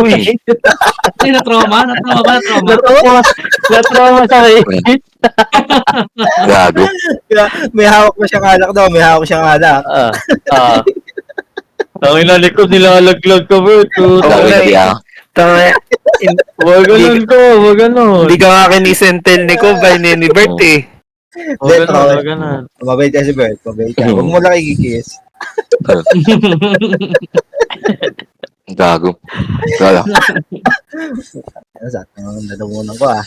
Ay, na-trauma? Na-trauma ba? Na-trauma? Na-trauma sa kainis. Gago. May hawak pa siyang alak daw. May hawak siyang alak. Ang inalikod nilalaglag ka, Bert. Gago na diya. Tama. Wag ganun ko, wag ganun. Hindi ka nga kinisentel ni ko by ni Bert eh. Wag ganun, wag ganun. Mabait ka si Bert. Mabait ka. Huwag mo lang ikikis. Gago. Wala. Ano sa? Nadamunan ko ah.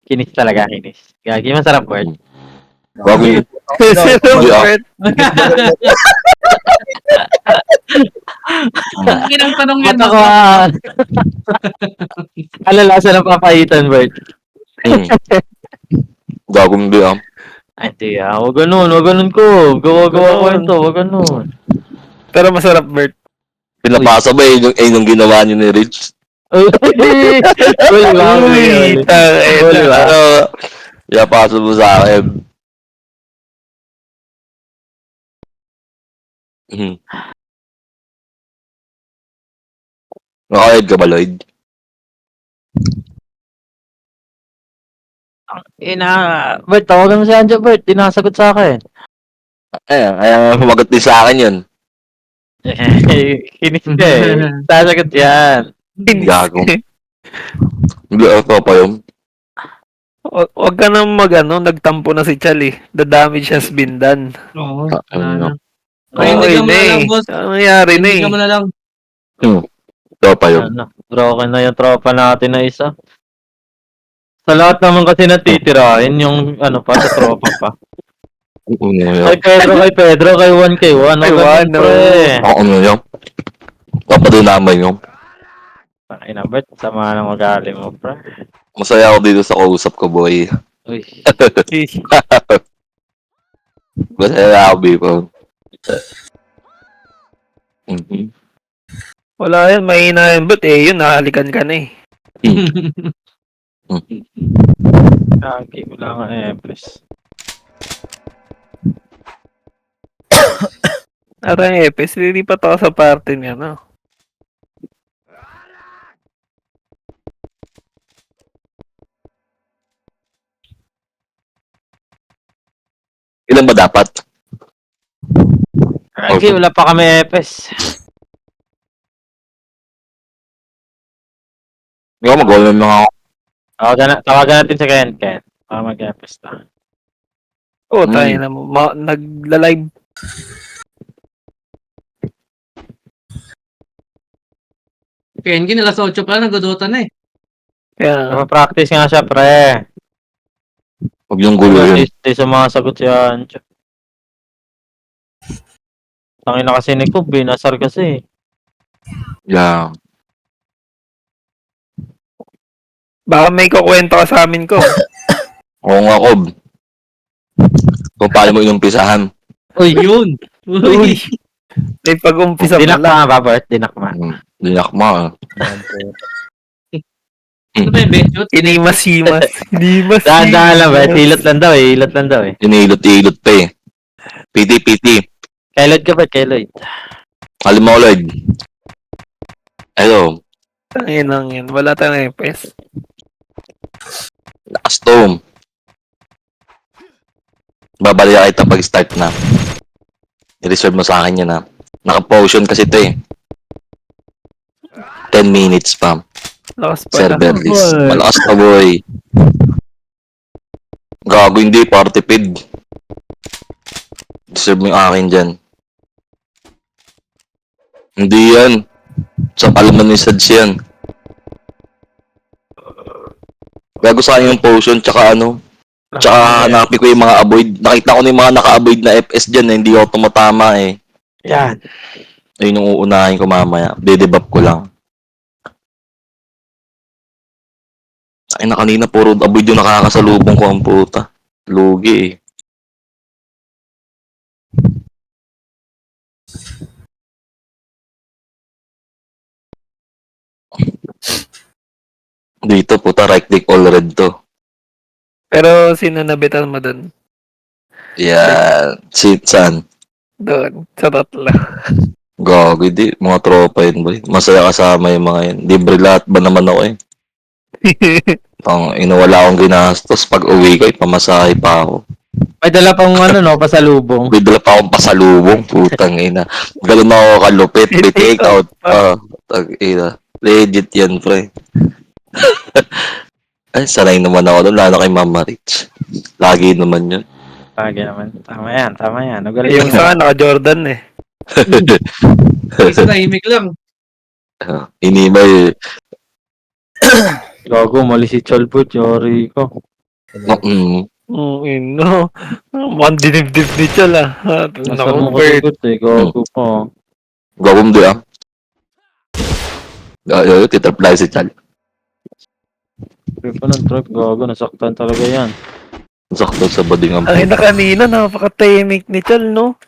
Kinis talaga, kinis. Gagi, masarap, Bert. Gago yun. Bert. Ang kinang tanong yan. Mata ko, Alalasan ng papaitan, Bert. Gago hindi ah. Ay, di wag ganun ko. Gawa-gawa ko ito, wag ganun. Pero masarap, Bert. Pinapasa ba yung ginawa niyo ni Rich? Pinapasa mo sa akin. Nakayad ka ba, Lloyd? Bert, tawagan mo si Anjo, Bert. Di nakasagot sa akin. Ay, sumagot din sa akin yun. Kinis ka eh. Sasagot yan. Gago. Hindi ako pa yun. Huwag ka nang nagtampo na si Chal eh. The damage has been done. Oo. Ano? Pahindigan mo na lang, boss. Ano nangyari na eh? Pahindigan mo na lang. Ito pa yun. Broken na yung tropa natin na isa. Sa lahat naman kasi natitirahin yung sa tropa pa. Kay Pedro, kay 1K1. Kay Juan, pre. Ako yun. Papadinaman yun. Ay na, Bert. Sama ng magali mo, pre. Masaya ako dito sa kausap ko, boy. Uy. Masaya ako, people. Wala yan, mahina yan. But yun, nahalikan ka na eh. Kaki, wala nga Epes. Arang Epes, hindi pa to sa party niya, no? Ilan ba dapat? Kaki, wala pa kami Epes. Ikaw mag-all na ako. Tawagan natin si Ken. Para mag-Epes na. Oo, tayo na mo. Nagla-live. PNG nila sa 8 pa lang, nagdodota na eh. Kaya, Practice nga siya, pre. Huwag yung gulo yun. Hindi sumasagot si Ancho. Tangin na kasi ni Kub, nasar kasi. Yeah. baka may kukwento ka sa amin ko. Oo nga, Kob. Kung paano mo inumpisahan. Uy, Yun. Uy. May pag-umpisa pa lang. dinakma ba, Bert? Dinakma. Dinakma. Ano ba yung bet shoot? Inimas-himas. Inimas-himas. Dahan-dahan lang, Bert. Hilot lang daw eh. Inilot-ilot pa eh. PT. Kay Lloyd ka, Bert? Kay Lloyd. Alam mo, Lloyd. Hello. Tangin lang yan. Wala tayong Epes. Nakastom. Babaliya kita pag-start na. I-reserve mo sa akin yan ha. Naka-potion kasi ito eh. 10 minutes pa. Lakas pa Server lang. list. Malakas na boy. Gago hindi, party pid. Reserve mo yung akin dyan. Hindi yan. Sa palaman ni Sads yan. Gago sa akin yung potion tsaka tsaka hanapin ko yung mga avoid. Nakita ko na yung mga naka-avoid na FS dyan na hindi ako tumatama eh. Yan. Ayun yung uunahin ko mamaya. De-debuff ko lang. Ay na kanina puro avoid yung nakakasalubong ko ang puta. Lugi eh. Dito puta right click all red to. Pero sino nabitan mo dun? Yeah, saan? Doon, sa tatlo. Gago, di. Mga tropa yun, boy. Masaya kasama yung mga yun. Libre lahat ba naman ako eh. Wala akong ginastos. Pag uwi ko, pamasahe pa ako. May dala pang ano, no, pasalubong. May dala pa akong pasalubong. Putang ina. Ganun ako kalupit. May take out. Tag-ina. Legit yan, pre. Ay, sanay naman ako doon. Lalo kay Mama Rich. Lagi naman yun. Lagi naman. Tama yan, tama yan. Magaling Yung sa akin, naka-Jordan eh. Isa tahimik lang. Inimay. Gago, mali si Cholput, yori ko. No. Mukhang dinibdib ni Chal ah. Nasa mo ko Naku-Bert. sagot eh, gago po. Gawin di ah. Yo, titraply si Chal. Trip pa ng trip, gago, nasaktan talaga yan. Sakto sa bading ang Ay na kanina, napaka-tahimik ni Chal, no?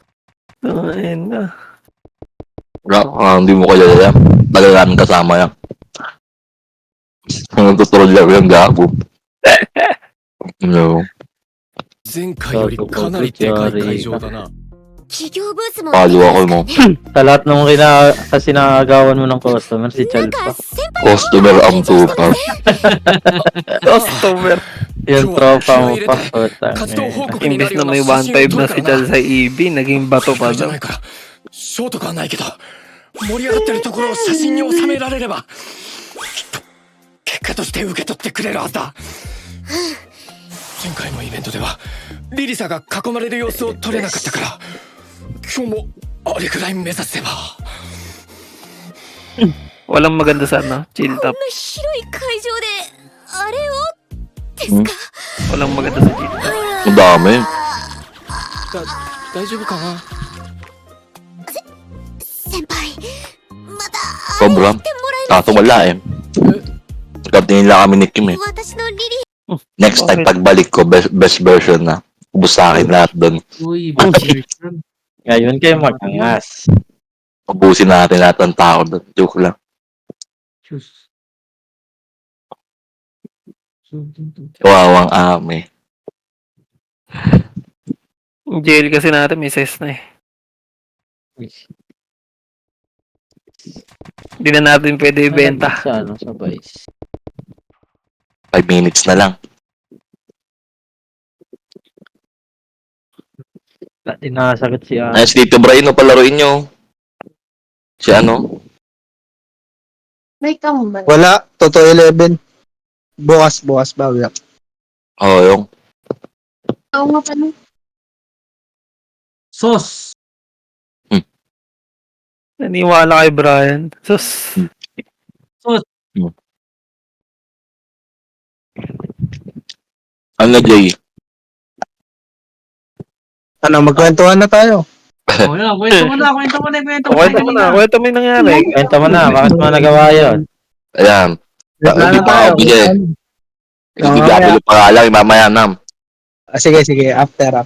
Ay na. Hindi mo kaya yan. Talagang kasama yan. Ang tuturol lang yung gago. No. 前回よりかなりでかい会場だな。企業ブースも Palo ako mo. Sa lahat ng kasi nakagawan mo ng customer, si なん Chal か pa. 先輩 Customer ang tupa. Customer. Yung tropa mo pa, putang 活動報 ina. 告にな Imbes るよ na う may な写 1.5 真を撮 na る si から Chal な。 sa EB, naging bato pa じゃ daw. ないからショートかはないけど盛り上がってるところを写真に収められればきっと結果として受け取ってくれるはずだ。前回のイベントではリリサが囲まれる様子を撮れなかったから今日もあれくらい目指せば。 Walang maganda sana, chill こん top. な広い会場であれをですか、 Walang maganda sa chill top. Ang dami. 大丈夫かな。先輩また Sobra. ってもらえ Kaso wala eh. Nagkatingin lang kami ni Kim eh. 私のリリ Next time, pagbalik ko, best version na. Ubus sa akin lahat doon. Uy, bad version. Ngayon kayo magangas. Ubusin natin lahat ng tao doon. Joke lang. Choose. Kawawang ame. Yung jail kasi natin may ses na eh. Hindi na natin pwede ibenta. Sa ano, sa Vice. 5 minutes na lang. Dati nakasakit si Ana. Ayos dito, Brian, no, palaruin nyo. Si ano? May kambal. Wala, Toto 11. Bukas ba? Wala. Oo, yung. Oo nga pa no. Sauce. Naniwala kay Brian. Sus. Ano, Jay? Ano, magkwentuhan na tayo. Oh, yun. Kwento mo na. Kwento mo na, kwento mo yung nangyari. Kwento mo na, bakit mo nagawa yun? Ayan. Ano Hindi pa ako bili. Hindi gabilo pa nga lang, mamaya na. Sige, after.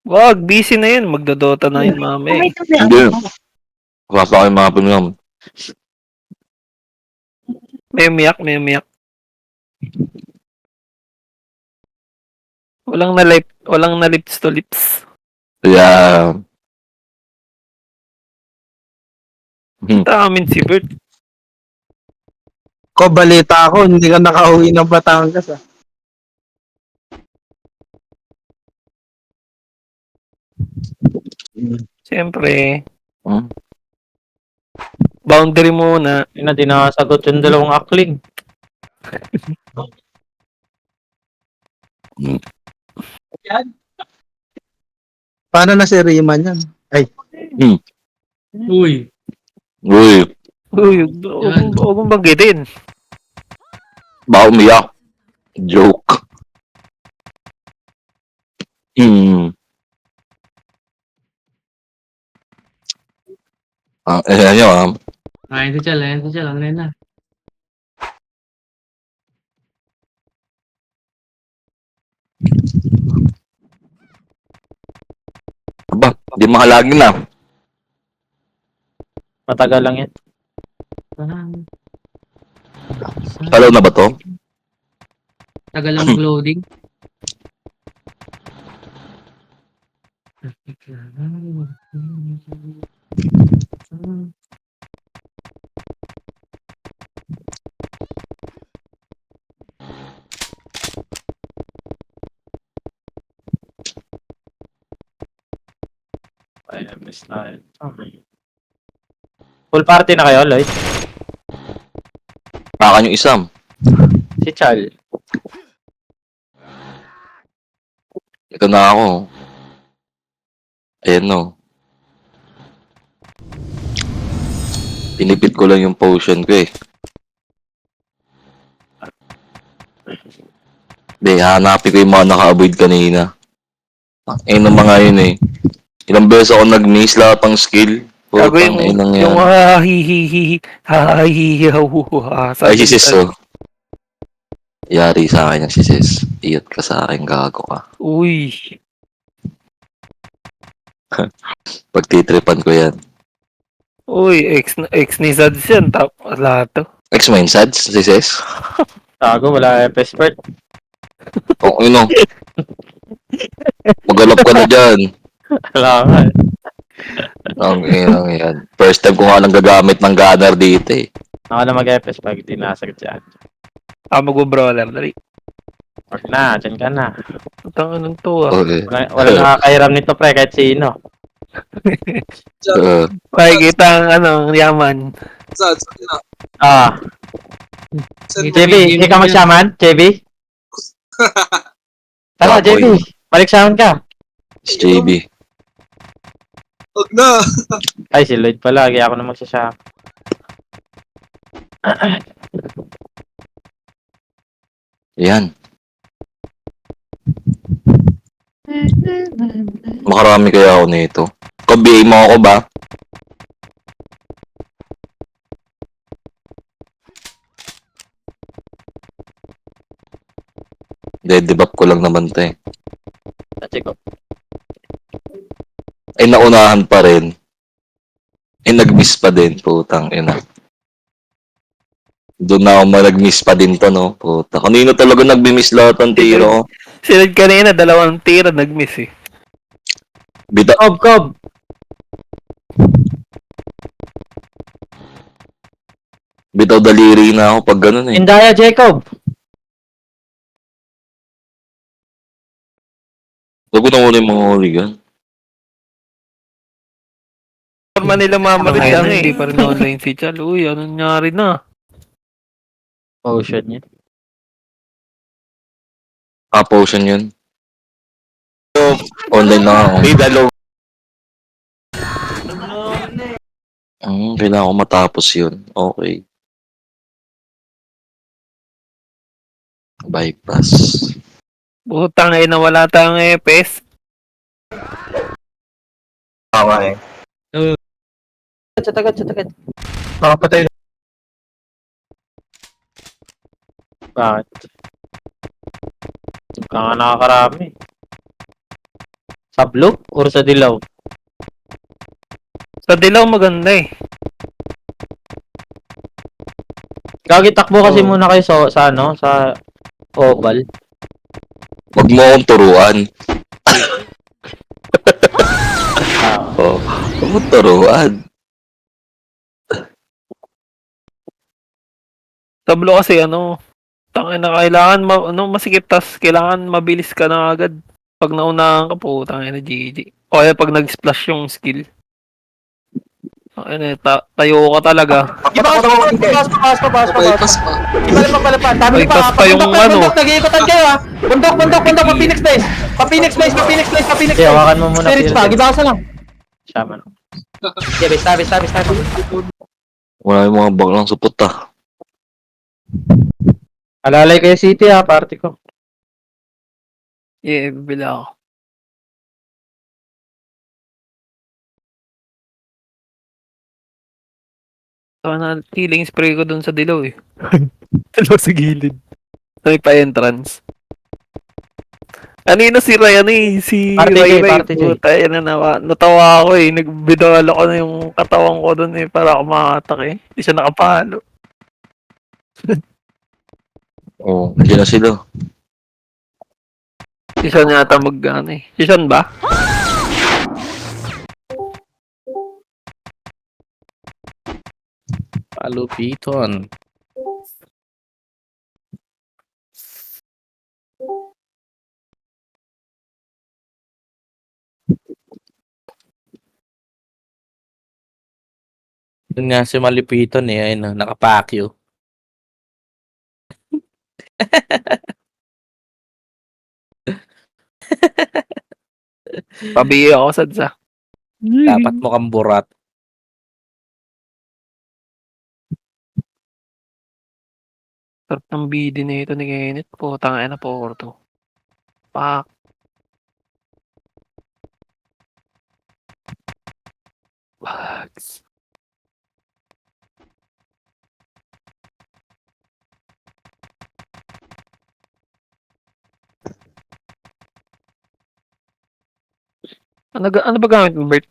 Wag, busy na yun. Magdodota na yun, mami. May kape Hindi. ako. Kumasa ko yung mga pinyam. May umiyak. Walang na lips to lips. Ayan. Tamin si Bert. Ko, balita ako, hindi ka nakauwi ng Batangas ah. Siyempre, Hmm? boundary muna. Yun na, di nakasagot yung dalawang akling. Paano na si Riemann yan? Uy. Uy, Uy, huwag mong banggitin. baka umiyak. Joke. Ayan nyo ah. Ayan si Chal. Online na. Aba, di mahalagi na. Matagal lang yan. Palaw na ba to? Tagal lang mag-loading. Ay, miss na yun. Full party na kayo, Lloyd? Pakan yung isam. Si Chal. Ito na ako. Ayan no. Pinipit ko lang yung potion ko eh. Hindi, hanapin ko yung mga naka-avoid kanina. Eh, ng mga yun eh. Ilang beses ako nag-miss lahat ng skill. Gago Putang inang yan. yung hihihihi, Ay, si Sis, oh. Yari sa akin yung si Sis. Iyot ka sa akin, gago ka. Uy. Pagtitripan ko yan. Uy, ex ni Zads yan. Lahat to. X-Mine Sads, si Sis. Tago, wala expert. Oo, yun o. Magalap ka na dyan. Wala nga. Ang yan. First time ko nga lang gagamit ng gunner dito eh. Ako na mag-FS pag di nasagot siya. Mag-brawler. Dali. Wag na, dyan ka na. Utang anong to Okay. Wala nakakairam nito pre, kahit sino. Makikita ang yaman. Ah. JB, hindi ka mag-shaman? JB? Tara, Baboy. JB. Balik shaman ka. Si JB. Huwag na. Ay, si Lloyd pala. Kaya ako na magsashaman. Yan. Makarami kaya ako nito. Kabiay mo ako ba? Debuff ko lang naman to eh. Check ko. Ay, naunahan pa rin. Ay, nag-miss pa din. Putang ina. Doon na ako nag-miss pa din to, no? Puta. Kanino talaga nag-miss lahat ng tiro ko? Sinad kanina, 2 tira nag-miss eh. Bita, Cob! bitaw daliri na ako pag ganun eh. Indaya, Jacob! Huwag ko na muna yung mga hooligan. Forma nila mamalit lang eh. Hindi pa rin online si Chal. Uy, ano nangyari na? Potion niya. Potion yun. Online na ako. Kailangan ko matapos yun. Okay. Bypass. Butang eh, nawala tayong EPS. Tama eh. Tagad. Makapatay. Bakit? Ka nga nakakarami. Sa blue or sa dilaw? Sa dilaw maganda eh. Gagitakbo kasi muna kayo sa ano, sa oval. Huwag mo akong turuan. Oh, huwag mo turuan. Sa blue kasi tangin na kailangan masikip tas kailangan mabilis ka na agad. Pag naunahan ka po, tangin na GG. O kaya pag nag-splash yung skill. Tayo ka talaga. Bypass pa. Bypass pa yung Nag-iikotan kayo ha. Bundok, pa Phoenix Base. Pa Phoenix Base. Okay, hawakan mo muna. Spirit pa, gibasa lang. Shaman. Okay, base. Wala yung mga baklang supot ah. Alalay kayo city ha, party ko. Yeah, bibila ako. Na healing spray ko dun sa dilaw eh. Dilaw sa gilid. May pa-entrance. Kanina si Ryan eh. Si Party J, Ray. Party J. Puta, yan natawa ako eh. Nagbidawala ko na yung katawan ko dun eh. Para ako makatak eh. Hindi siya nakapalo. Oo, nandiyan na sila. Si Sean yata Si Sean ba? Palupiton. Yun nga si Malupiton eh, ayun, nakapakyo. Pabiyo ako sa. Dapat mo kang burat. Sarap ng bidi na ito ni Kenneth. Putang ina po to. Pak. Bags. Ano ba gamit mo, Bert?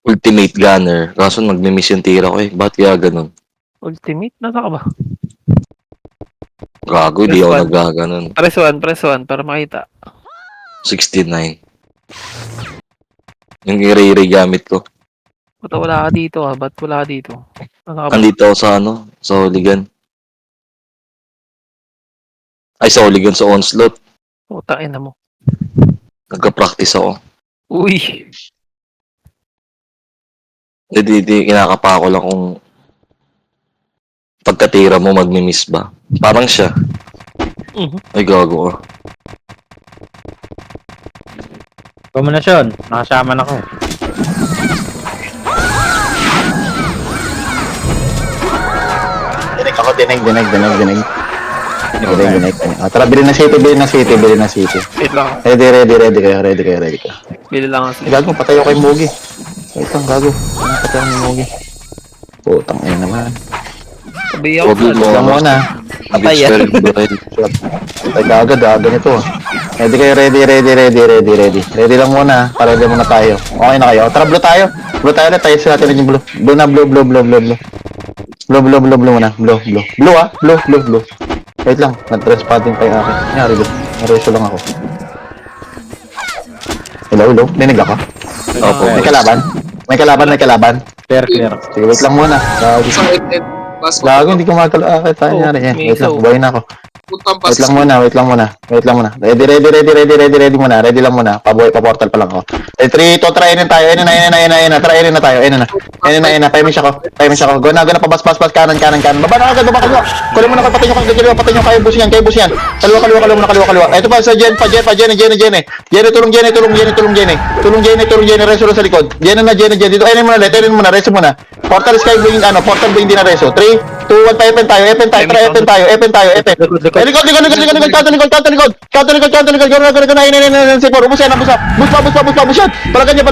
Ultimate Gunner. Kaso nagme-miss yung tira ko eh. Ba't kaya ganun? Ultimate? Nasa ka ba? Gago, di ako nagaganon. Press 1 para makita. 69. Yung i-ray gamit ko. Ba't wala ka dito ah? Ba't wala ka dito? Nasa ka ba? Andito ako sa ano? Sa Hooligan. Ay, sa Hooligan sa Onslaught. Putang ina mo. Nagka-practice ako. Uy! Hindi, kinakapa ko lang kung pagkatira mo magmi-miss ba. Parang siya. Ay, gago ka. Kombinasyon. Nakasama na ko. Dinig ako, dinig. Tara, bilhin na city. Wait lang. Ready kayo. Bili lang ako. Gago, patay ako kay Mugi. Wait lang, gago. Patay ako kay Mugi. Putang ina naman. Sabi ako. Huwag mo Lang muna. Patay yan. Patay ka agad, nito. Ready kayo, ready. Ready lang muna, para ready muna tayo. Okay na kayo. Tara, blue tayo. Blue tayo ulit, tayo sa natin yung blue. Blue na, blue. Blue muna. Blue. Wait lang, nag-transpotting tayo akin. Nangyari ba? Nareso lang ako. Hello? Dinig ako? Opo. May kalaban? Clear. Sige, wait lang muna. Gago, hindi ko makakalaakit. Tayo nangyari. Wait lang, buhay na ako. Wait lang muna. Ready muna. Ready lang muna. Pa-portal pa lang ako. 3, 2, try tayo. Ayun na. Try na tayo. Ayun na. Paymish ako. Go na, pabas. Kanan. Baba na agad. Kunin mo na patay nyo kayo bus yan. Kaliwa. Ito pa sa Jen. Tulong Jen. Reso sa likod. Jen. Dito, ayun muna. Reso muna. Portal sky bling, portal bling din na reso. 3, 2, 1, Epen tayo. Likod. Ubus yan. Bus yan. Palagan niya.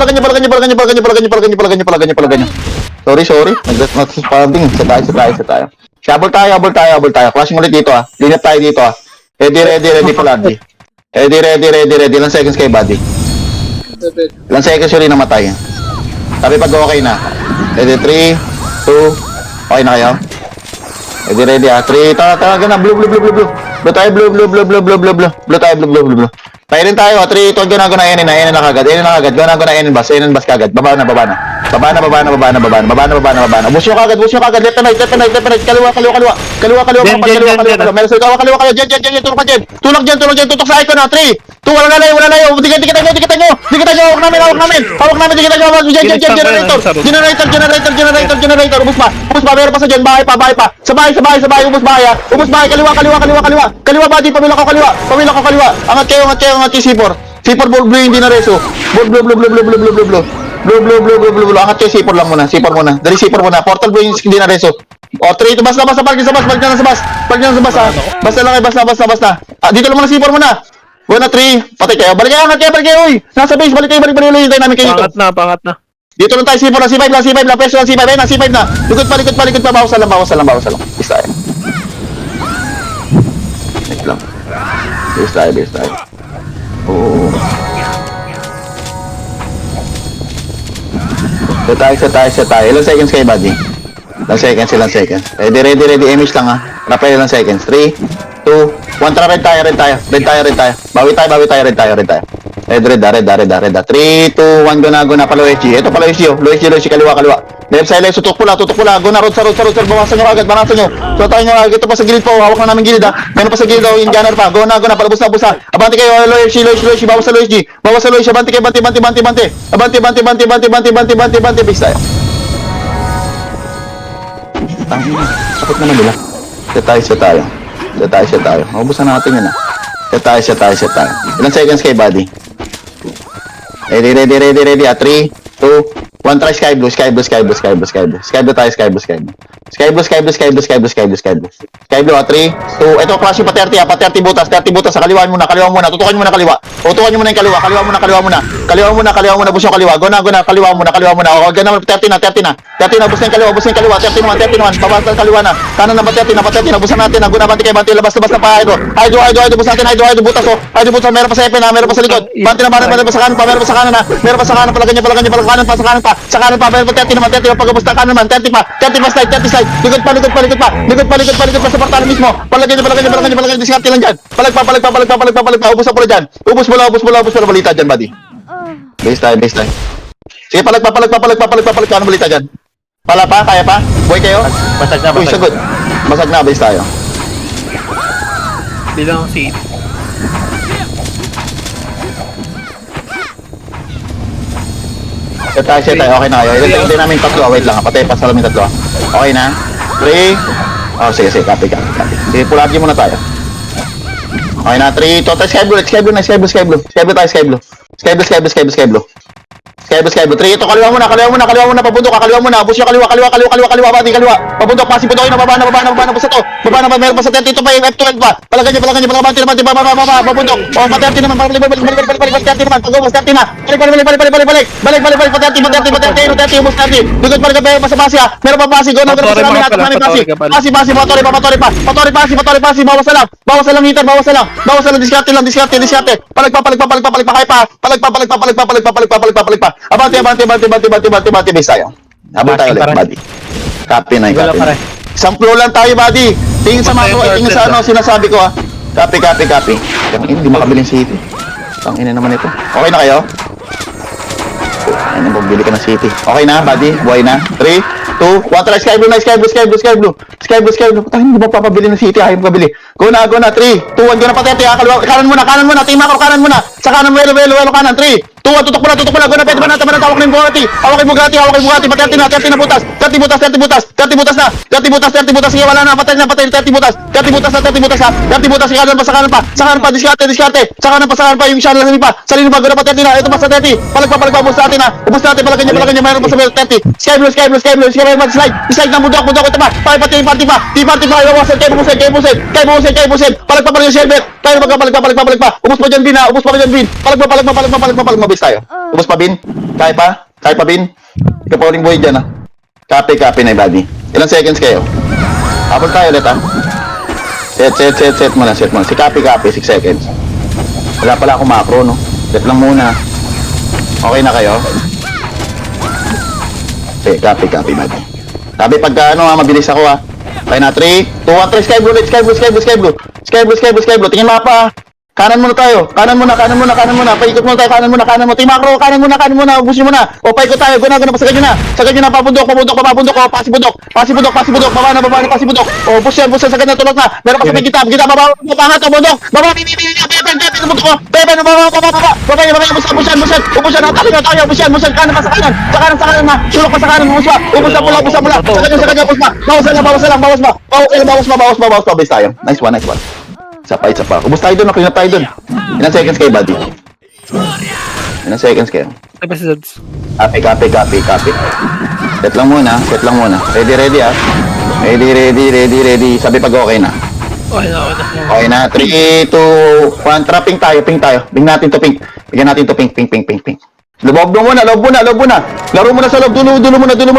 Sorry. Nag-responding. Sa tayo. Habol tayo. Clashing ulit dito ah. Linap tayo dito ah. Ready palagi. Ready. Ilang seconds kayo, buddy? Ilang seconds yun rin namatay. Sabi pag okay na. Ready, 3, 2, okay na kayo? Ready ah. 3, talaga na. Blue. Blue tayo, blue. Tayo rin tayo. 3, 2, gana, Enin na kagad. Enin bus kagad. Baba na. Ubus nyo kagad. Left and right. Kaliwa. Meron sa kaliwa. Jen. Tulak dyan. Tutok sa icon na. 3, 2, wala na layo. Dikitan nyo. Hawak namin. Dikitan nyo. Generator. Ubus ba? Meron pa sa dyan. Bahay pa. Sabay. Ubus bahay. Kaliwa ba? Di pamila ko kaliwa. Angat kayo. C4 blue hindi na reso. Blue. Angat kayo C4 lang muna. Dali C4 muna. Portal blue hindi na reso. O 3 ito basta parking sa bus. Parking na sa bus ha. Basta lang basta. Dito lang muna C4 muna. 1 na 3. Patay kayo. Balik kayo. Uy. Nasa base. Balik kayo. Hintayin namin kayo dito. Pangat na. Dito lang tayo C4 lang. C5 lang. Peso lang C5. Ayun na C5 na. Likod pa. Bawas lang. Isa tayo. Wait lang. Base tayo. Oo. Set tayo. Ilang seconds kayo, buddy? Ilang seconds. Ready. Image lang ha. Rapay ilang seconds. 3, 2, 1. Tara, red tayo. Bawi tayo. Reda. 3, 2, 1, go na, pala Luigi. Ito pala Luigi, kaliwa. Left side, tutok pula. Go na, road sa, bawasan nyo agad, So tayo nyo agad, ito pa sa gilid po, hawak na namin gilid ha. Meron pa sa gilid, yung gunner pa. Go na, palabos na. Abante kayo, Luigi, bawas sa Luigi. Abante kayo, Abante, base tayo. Tangina, sakit naman nila. Set tayo. Maubusan natin yun ha. Set tayo. Ilan seconds kay buddy? Ready. 3, 2, 1, try Sky Blue tayo, Sky Blue. Sky Blue, 3, 2, ito, crash yung pa 30 butas, sa kaliwa muna, tutukan nyo muna kaliwa yung kaliwa muna, bus yung kaliwa, go na, kaliwa muna, o, gana, 30 na, bus na yung kaliwa, 30 naman, babasa ng kaliwa na, kanan na ba 30 na, busan natin, go na, banti, labas na pa, Hydro, bus natin, Hydro, butas, meron pa sa EP na, meron pa sa likod, banti na, meron pa sa kanan, meron pa sa kanan, palagyan nyo, sa kanan pa, meron pa 30 naman, pagkabos na kanan naman, 30 pa, slide, likod pa sa portal mismo, palagyan nyo, diskarte lang dyan, palag pa, ubus na pula dyan, ubus mo lang balita dyan, buddy. Base time. Sige, palag pa, ano balita dyan? Pala pa, kaya pa? Boy kayo? Basag na. Uy, sagot. Masag na, base tayo. Bilang si Set tayo, okay na kayo. Hindi namin tatlo, wait lang, patay pa sa namin tatlo. Okay na? 3, sige, copy. Sige, pulagi muna tayo. Okay na, 3, 2, Sky Blue tayo. Sky Blue. 3, ito, kaliwa muna, pabundok, kaliwa muna, bus yung kaliwa, bati, kaliwa, pabundok, pasi, pundok, baba na, bus ito, meron pa sa 30, ito pa yung F12 pa, palagyan nyo, banti, baba, pabundok, o, pa 30 naman, balik, 30 naman, pag-ubos, 30 na, balik, pa 30, ubos 30, likod pa rin pa sa basi ha, meron pa basi, go na, sa namin natin, basi, patori, pasi, bawas lang, hitan, diskarte, palag pa, abante, base tayo. Abante tayo ulit, buddy. Copy na. Isang flow lang tayo, buddy. Tingin sa macro, tingin sa ano, sinasabi ko ha. Copy. Hindi makabiling city. Tangina naman ito. Okay na kayo? Ayun, magbili ka ng city. Okay na, buddy? Buhay na? 3, 2, 1, try Sky Blue. Putang, hindi mo papabili ng city, ayaw mo kabili. Go na, 3, 2, 1, go na patete ha. Kanan muna, team macro, kanan muna. Sa kanan, welo, kanan, 3, 2, 1, tutok muna, go na, pwede ba natin, hawak ng Bugatti, pa 30 na butas, 30 butas na, sige, wala na, patay, 30 butas ha, 30 butas, sa kanan pa, diskarte, sa kanan pa, yung siya lang sa lino pa, go na pa 30 na, ito pa sa 30, palag pa, ubos natin, palagyan nyo, mayroon pa sa 30, Sky Blue, slide na, bundok, ito pa, party pa, iwawasan, kayo busin, palag pa yung shelmet, tayo palag pa, ubos pa dyan, bin, palag pa, base tayo. Ubos pa, bin? Kaya pa, bin? Ikaw pa uling buhay dyan, ha? Copy na, buddy. Ilan seconds kayo? Habol tayo ulit, ha? Set mo na. Si copy, 6 seconds. Wala pala akong macro, no? Set lang muna. Okay na kayo? Sige, copy, buddy. Sabi pagka, mabilis ako, ha? Okay na, 3, 2, 1, 3, Sky Blue. Tingin mapa, ha? Kanan muna tayo. Kanan muna. Paikot muna tayo. Kanan muna. Team macro, kanan muna. Ubusin muna. O, paikot tayo. Guna. Pasagad nyo na. Pabundok. O, pasi bundok. Baba na, pasi bundok. O, bus yan. Sagad na, tulog na. Meron pa sa gita. Baba. Pangat, o, bundok. Baba. Pepe. Baba. Ubusan. Tayo. Ubusan. Kanan pa sa kanan na. Sulok pa sa kanan. Ubus na pula. Sagad nyo. Bawas pa. Base tayo. Nice one. Isa pa. Ubus tayo doon, clean up tayo doon. Ilan seconds kayo, buddy? Ilan seconds kayo? episodes. Copy. Set lang muna. Ready ah. Ready. Sabi pag okay na. Okay na. 3, 2, 1. Ping tayo. Bigyan natin to ping. Loob muna. Laro muna sa loob. Dulo muna. 3,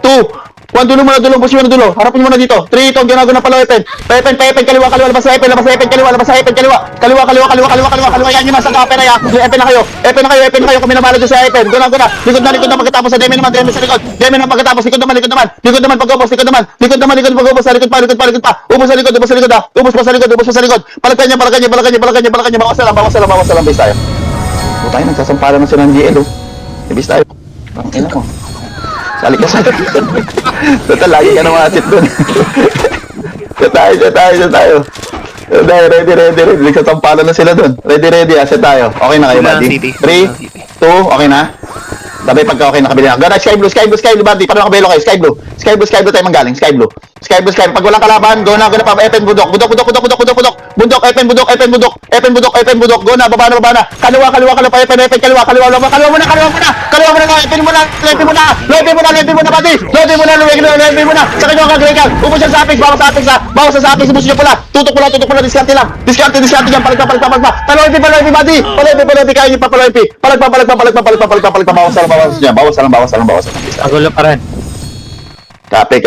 2, 1, dulo muna, push muna dulo. Harapin mo na dito. 3, 2, ginagawa na pala Epen, kaliwa, labas sa Epen, kaliwa. Yan yun, nasa kapera ya. Epen na kayo. Kami nabala dyan sa Epen. Guna. Likod na pagkatapos sa Demi naman sa likod. Demi naman pagkatapos, likod naman pag-ubos. Likod pag-ubos, sa likod pa. Ubos sa likod ha. Ubos pa sa likod. Palagkan niya. Bawas lang, base tayo. Tayo, nagsasampalan na sila ng GL, oh. Ibis tayo. Ang ina ko. Sali ka sa total, lagi ka na ma-sit dun. Siya tayo. Ready. Nagsasampalan na sila dun. Ready, set tayo. Okay na kayo, buddy? 3, 2, okay na? Sabay pagka okay na kabili na. Gana, sky blue, buddy. Paano nakabelo kayo? Sky blue tayo manggaling. Sky blue. Pag walang kalaban, go na pa. FN budok. Bundok, FN budok. Go na, baba na. Kaliwa, pa FN, kaliwa muna. FN muna, buddy. Loading muna. Saka nyo kagregal. Ubus yan sa apix, bawas sa apix, ubus nyo pula. Tutok pula, diskarte lang. Diskarte dyan, palag pa. Paloy, buddy. Paloy, kaya nyo pa, paloy. Palag pa, bawas lang. Magulo pa rin. Copy.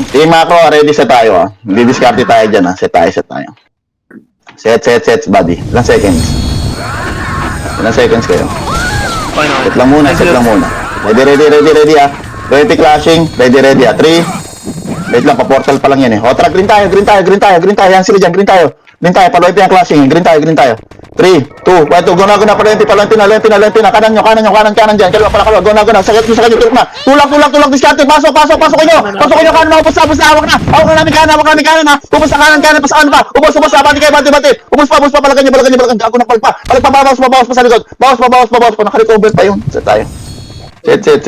Team ako, ready sa tayo, ah. Di-discarte tayo dyan, ah. Set tayo. Set, buddy. Ilang seconds kayo? Set lang muna. Ready, ah. 20 clashing, ready, ah. 3. Wait lang, pa-portal pa lang yan, eh. O, tara, green tayo. Yan sila dyan, green tayo. Paloy pa yung clashing, green tayo. 3, 2, 1, go na, palenti na, kanan dyan, kaliwa pala, go na, sakit nyo, tulak na, tulak, diskarte, pasok kayo, kanan, maupos na, hawak na namin kanan, ha, upos na kanan, pasakan pa, upos, bati, upos pa, balagan nyo, ako na, palag pa, bawas pa sa likod, bawas pa, naka-recover pa yun, set tayo, set,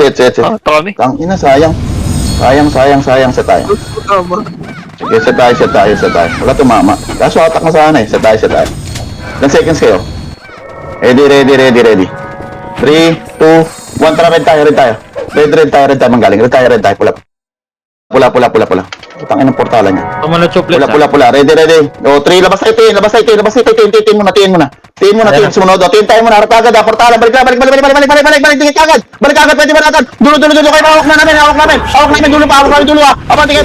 tang ina, sayang, set tayo, sige, set tayo, wala tumama, kaso atak na sana, set tayo, ilang seconds kayo? Ready. 3, 2, 1, tara, red tayo. Red tayo, manggaling. Red tayo, pula. Putangin ng portalan niya. Tumalot chuplet. Pula. Ready. O, 3, labas tayo, tin muna. Sumunod, tin tayo muna, harap agad, portalan, balik, dikit agad, pwede ba natin? Dulo, kayo, hawak namin, dulo pa, abante kayo,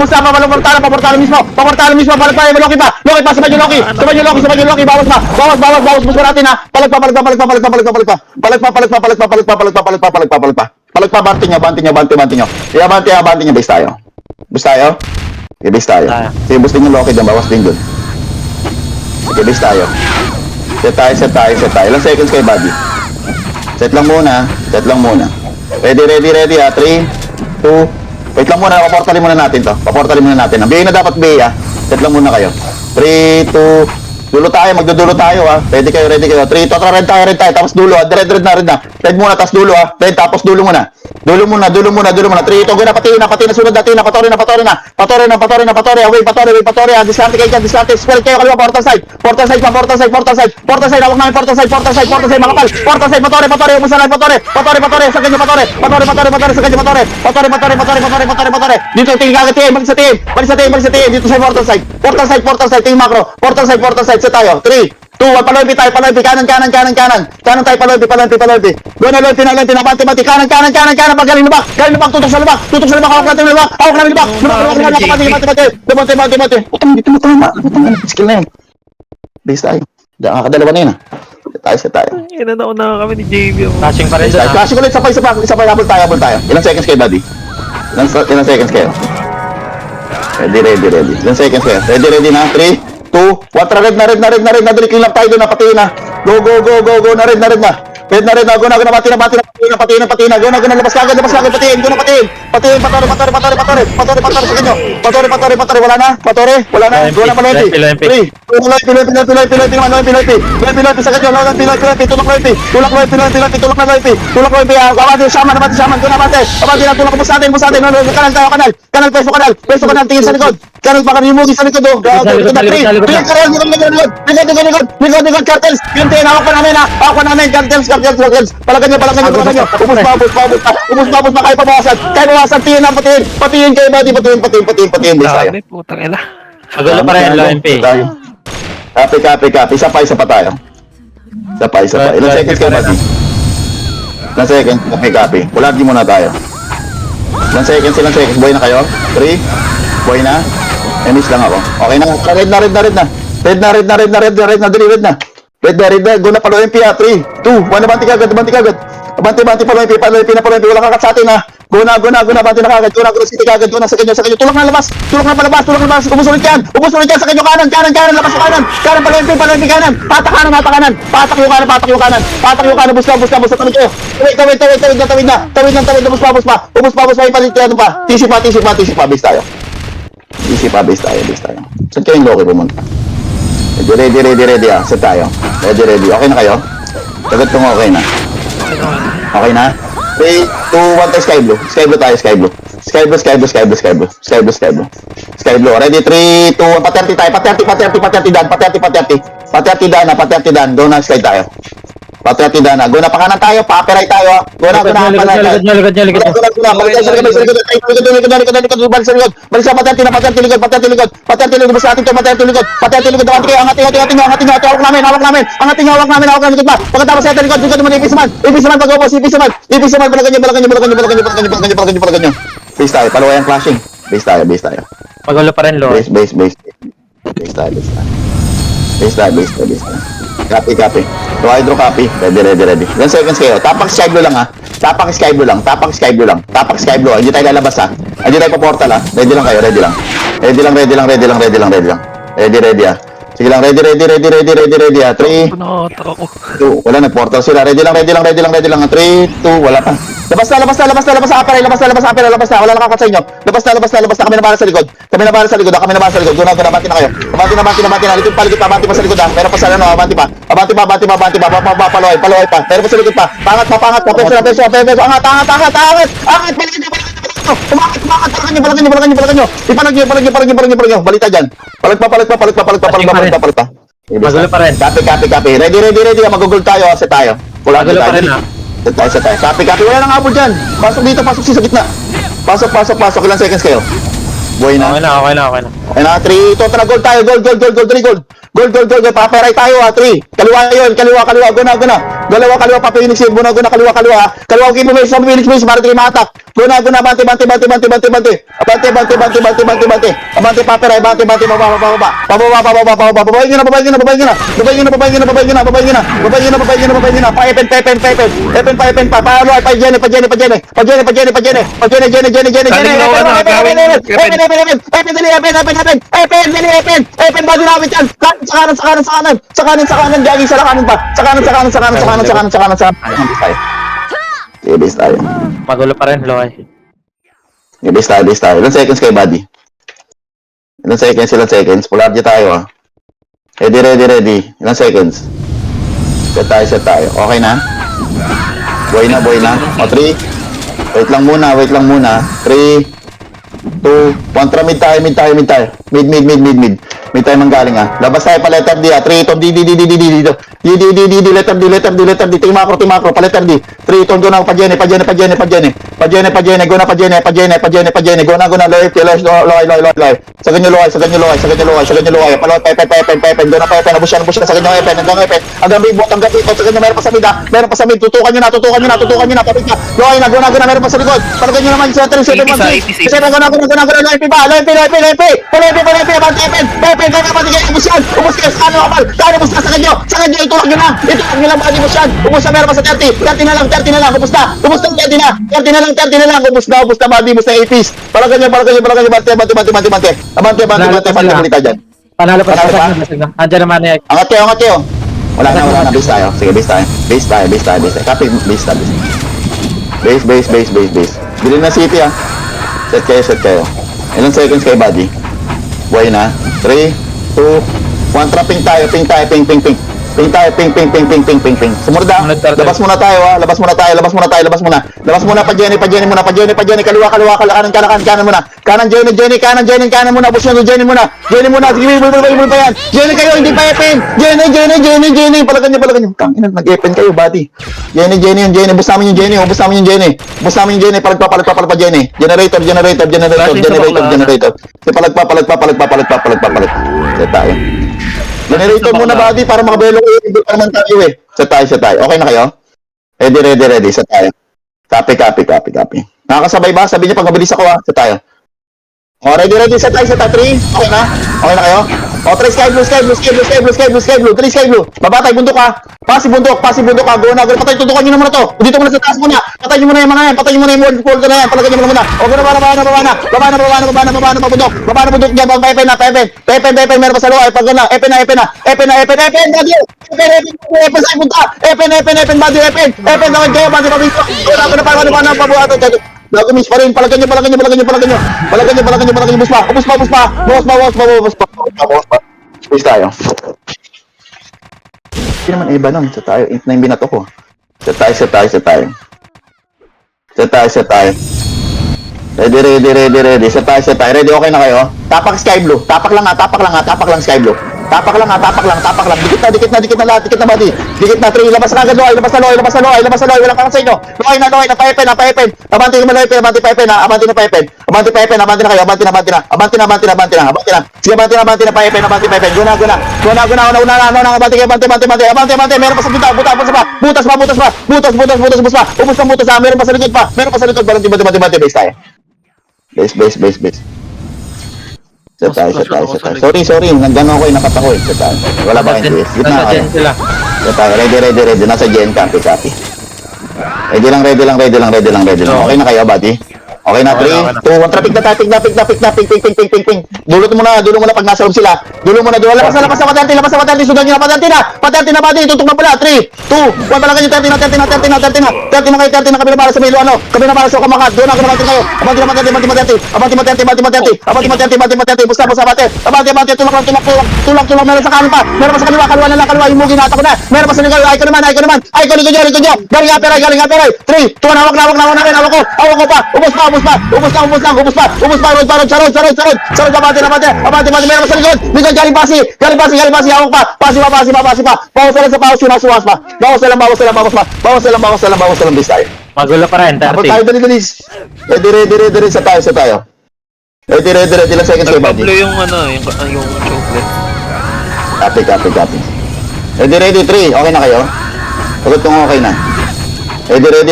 busta, paportalan mismo, balik pa, Loki pa, sabay nyo Loki, bawas, busta natin, ha, palag pa, banti nyo, base tayo, sige, bustin nyo Loki dyan, bawas din dun. Sige, base tayo. Set tayo. Ilang seconds kayo, buddy? Set lang muna. Ready, ah. 3, 2, wait lang muna, paportalin muna natin to. Ang BA na dapat BA, ah. Set lang muna kayo. 3, 2, magdudulo tayo, ah. Ready kayo. 3, 2, red tayo, tapos dulo, ah. Red na. Red muna, tapos dulo, ah. Red, tapos dulo muna. 3, 2, go na, pati na, sunod natin na, patore, away, patore, ah. Diskarte kayo dyan, spread kayo, kaliwa, portal side, hawak namin, portal side, makapal, portal side, patore, umusan lang, patore, sakit nyo, patore, dito, tingin kagad, balik sa tingin, dito sa portal side, tingin macro, portal side, set tayo, 3, 2, 1, paloy, kanan tayo, paloy, go na, abante, kanan, pag galing lubak, tutok sa lubak, hawak namin lubak, bante, putang, dito mo tama, skill na yun, base tayo, kakadalawa na yun, ah, set tayo, Inanauna kami ni JB. Flashing pa rin doon. classic ulit, sabay, habol tayo, ilang seconds kayo, buddy? Ilang seconds kayo? Ready. Ilang seconds kayo? Ready na? 3, 2, 1, tara, red na, dali lang tayo doon na, pati na. Go na, red na. Go na, pati na, go na, labas kagad, patiin, patore, sa kanyo. Patore, wala na, go na, paloy, Piloy, sa kanyo, tulak loy, abante, shaman, go na, abante na, tulak, bus natin, kanal, tingin sa likod, kanal pa kami yung sa likod, likod, cartels, yung tingin, hawak pa namin, cartels, palagan nyo, ubus pa, kayo pabawasan, patiin kayo, buddy, patiin, base tayo. Putang ina. Magulo pa rin, LMP. Copy, isa pa tayo. Ilang seconds kayo, buddy? Ilang seconds, copy. Ulagi muna tayo. Ilang seconds, buhay na kayo? 3, buhay na? Miss lang ako. Okay na, red na. Go na, palo MP, 3, 2, 1, abante kagad. Abante, paloy, wala kakat sa atin, ha. Go na, bati na kagad. Go na, city kagad. Go na sa kanyo. Tulak na labas. Tulak na palabas. Umusulit yan sa kanyo kanan. Labas sa kanan. Kanan, palimpi kanan. Patak kanan. Patak yung kanan. Buspa. Tawid kayo. Tawid na. Ubus pa. Ipalit pa. Tisi pa. Base tayo. Saan kayo yung Loki pumunta? Ready. Saan tayo? Ready. Okay na kayo? Sagot kung okay na. Okay na? 3, 2, 1 tayo Sky Blue. Sky Blue. Sky Blue. Ready? 3, 2, 1. Pa-30 tayo. Pa-30 daan. Go na Sky tayo. Pa-30 daan na. Go na pakanan tayo. Pa-aperay tayo. Go na. Likod niya. Balik sa pa-30 likod. Basta natin ito. Pa-30 likod. Angat kayo. Hawak namin. Angatin likod pa. Pagkatapos sa likod. Likod naman Ibis man. Pag-upos. Ibis man. Balagan nyo. Base tayo. Paluwa yung flashing. Base tayo. Magulo pa rin, Lord. Base tayo. Copy. Hydro copy. Ready. 1 seconds kayo. Tapak Sky Blue lang ha. Tapak Sky Blue. Hindi tayo lalabas ha. Hindi tayo pa-portal ha. Ready lang kayo. Ready lang. Ready ha. Sige lang. Ready ha. 3, Nakakataka ko. 2, wala nag-portal sila. Ready lang. 3, 2, wala pa. Labas na. Wala nakakat sa inyo. Labas na. Kami na para sa likod. Kami na para sa likod. Bati na kayo. Bati na. Likod pa. Abante pa sa likod ha. Meron pa sa ano. Abante pa. Paluhay pa. Meron pa sa likod pa. Pangat pa. Peso. Angat. Balikan nyo. Umakit. Balagan nyo. Ipalag nyo. Balita dyan. Palag pa. Magulo pa rin. Copy. Ready. Magugul tayo. Set tayo. Magulo pa rin, ha. Set tayo. Copy. Wala nang abot dyan. Pasok dito. Pasok sa gitna. Pasok. Ilang seconds kayo? Buhay na. Okay na. Ayun na, 3. Ito na, gold tayo. Gold. 3 gold. Paperay tayo ha. 3. Kaliwa yun. Kaliwa. Guna. Dalawa kaliwa. Papilinix yun. Guna. Kaliwa. Kaliwa. Keep mo sa Phoenix. Para tayo ma-attack. Guna. Bante. Abante. Paperay. Bante. Pababa. Babayin nyo na. Pa-epen pa. Paluay pa. Jenny. Epen ba dinamit yan? Sa kanan, jogging sa kanan pa. Sa kanan. Base tayo. Magulo pa rin, Lord. Base tayo. Ilan seconds kayo, buddy? Ilan seconds? Pulardy tayo, ha? Ready. Ilan seconds? Set tayo. Okay na? Boy na. O, 3. Wait lang muna. 3, 2, 1. Tara, mid tayo. Mid tayo manggaling ha. Labas tayo pa letter D ha. 3, Tom, D. Letter D. Team macro. Pa letter D. 3, Tom, go na. Pa Jenny. Go na. Loy. Sa ganyo loy. Palot, Pepen. Go na, Pepen. Nabus siya. Sa ganyo, Pepen. Hanggang bibot. Sa ganyo, meron pa sa mid. Tutukan nyo na. Papit na. Loy na. Go na. Meron pa sa likod. Para ganyo naman. 7-1-3. Loy, Pepe. Ubus kayo sa kanan kapal. Ubus na sa kanyo. Itulak nyo lang. Bali mo siyan. Ubus na, meron pa sa 30 na lang. Ubus na 30 na. Ubus na, bali mo sa 80s. Bante. Abante, balita dyan. Panalo pa sa Andiyan naman eh. Angat kayo. Wala na. Base tayo. Sige, base tayo. Copy, base tayo. Base. Bilhin na city ha. Set kayo. Ilang seconds kayo, buddy? Buhay na. 3, 2, 1. Trapping tayo. Ping tayo. Sumunod ha. Labas muna tayo ha. Labas muna. Pa Jenny muna. Kaliwa. Kanan muna. Kanan muna. Push nyo. Jenny muna. Sige, bulbul pa yan. Jenny kayo. Hindi pa Epen. Jenny. Palagan nyo. Tanginan, nag-Epen kayo, buddy. Jenny. Bus namin yung Jenny. Palagpa pa Jenny. Generator. Set tayo. Generator muna, buddy, para makabelo kayo. Hindi pa naman tayo eh. Set tayo. Okay na kayo? Ready. Set tayo. Copy. Nakakasabay ba? Sabi niya pag mabilis ako ha. Set tayo. Ready. Set tayo. 3. Okay na kayo? O, 3 sky blue, sky blue, sky blue, sky blue, sky blue, sky blue, 3 sky blue. Babatay, bundok ka. Pasi bundok ka. Go na. Patay, tutukan nyo na muna to. Dito muna sa taas muna. Patay nyo muna yung mga yan. Patay nyo muna yung wall na yan. Palagay nyo muna. O, baba na, bundok. Baba na, bundok dyan. Pepen. Meron pa sa looy. Pag na, Epen. Epen, sa punta. Epen, body, Epen, naman kayo, body, pabito. Wala ko na paano, pabuhato. Gago, miss pa rin. Palagay nyo. Bus pa. Space tayo. Hindi naman iba nun. Set tayo. Int na yung binato ko. Set tayo. Ready. Set tayo. Ready, okay na kayo? Tapak sky blue. Tapak lang sky blue. Tapak lang. Dikit na lahat. Dikit na body. Dikit na 3. Labas na agad loy. Labas na loy. Walang kakasay nyo. Loy na. Paepen. Abanti ka maloy. Abanti paepen. Abanti na kayo. Abanti na. Sige, abanti na paepen. Guna. Abanti. Meron pa sa buta. Butas pa. Ubus pa. Meron pa sa likod pa. Balanti. Base tayo. Base. Set tayo. Sorry. Nandyan ako nakatakoy. Set tayo. Wala ba kayong DS? Gitna kayo. Set tayo. Ready. Nasa GN, copy. Ready lang. Okay na kayo, buddy? Okay na, 3, 2, 1, traffic na. Ping. Dulot mo na pag nasa loob sila. Labas na patente. Sudan nyo na patente na, buddy. Tutok na pala. 3, 2, 1, palagay nyo, 30 na kayo, kabila para sa Milo, kabila para sa Kamakat. Doon ako naman kayo. Abanti, Basta, bate. Tulak, meron sa kanan pa. Meron pa sa kaliwa na, yung mugi nata ko na. Meron pa sa likod, ay ko naman. Likod nyo. Galing aperay. 3, 2, 1, hawak na rin. Hawak ko pa. Ubus pa. Sarod, abante. Meron pa sa likod. Galing pasi. Hawak pa. Pasi pa. Bawas lang sa paus yun, suwas pa. Bawas lang, bis tayo. Magulo pa rin, Tapos tayo, dali. Ready, sa tayo. Ready lang seconds kayo, buddy. Pablo yung chocolate. Copy. Ready, 3. Okay na kayo? Sagot kung okay na. Ready, 3,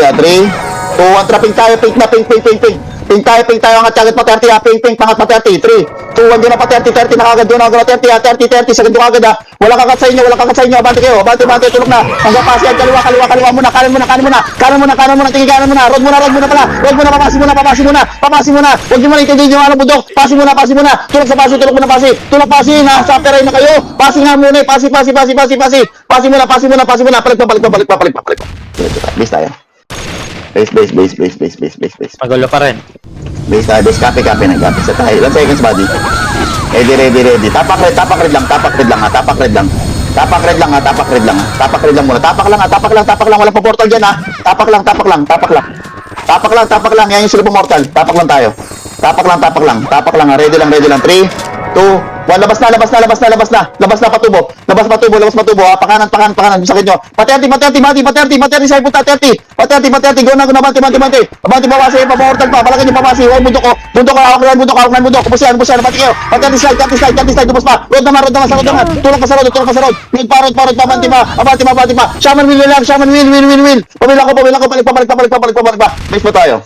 2, 1, trapping tayo, ping tayo, angat agad pa 30, ping, pangat pa 30, 3, 2, 1, doon na pa 30, na kagad, doon na 30, sagad doon kagad, wala kakat sa inyo, abante kayo, abante, tulog na, hanggang pasi, kaliwa muna, kanan muna, tingin kanan muna, road muna pala, papasi muna, huwag nyo muna itindihin yung anong bundok, pasi muna, tulog sa pasi, tulog na, sa peray na kayo, pasi nga muna, pasi muna, balik pa, bis tayo. Base. Magulo pa rin. Base, copy, sa tayo. Ilan seconds, buddy? Ready. Tapak red lang. Tapak red lang muna. Tapak lang. Walang pa-portal dyan, ha. Tapak lang. Yan yung sila mortal. Tapak lang tayo. Tapak lang. Ready lang. 3, 2, 1, labas na, patubo, ha, pakanan, sakit nyo, patenti, sa ipunta, 30, go na, abanti, babasi, pa-mortal pa, palagay nyo, babasi, bundok, hawak na, pusihan, abati kayo, patenti slide, dubos pa, road naman, tulak pa sa road, parot, abanti pa, shaman wheel, pamila ko, balik pa, base pa tayo,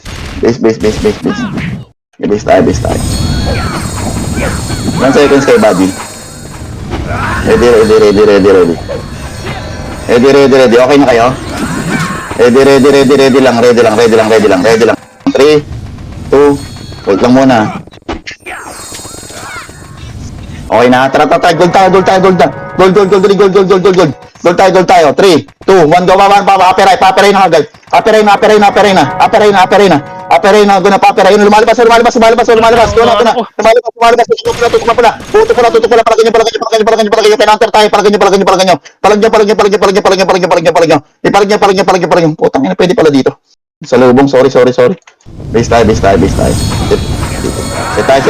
base tayo. 1 seconds kayo, buddy. Ready. Okay na kayo? Ready lang. 3, 2, wait lang muna. Okay na. Tara. Gold tayo. 3, 2, 1, go. Paperay na agad. Aperay na. Guna paperay. Lumalabas. Lumalabas. Tutok na pala. Palagay nyo. Penanter tayo. Palagay nyo. Putang ina, pwede pala dito. Sa lubong, sorry. Base tayo. Set tayo.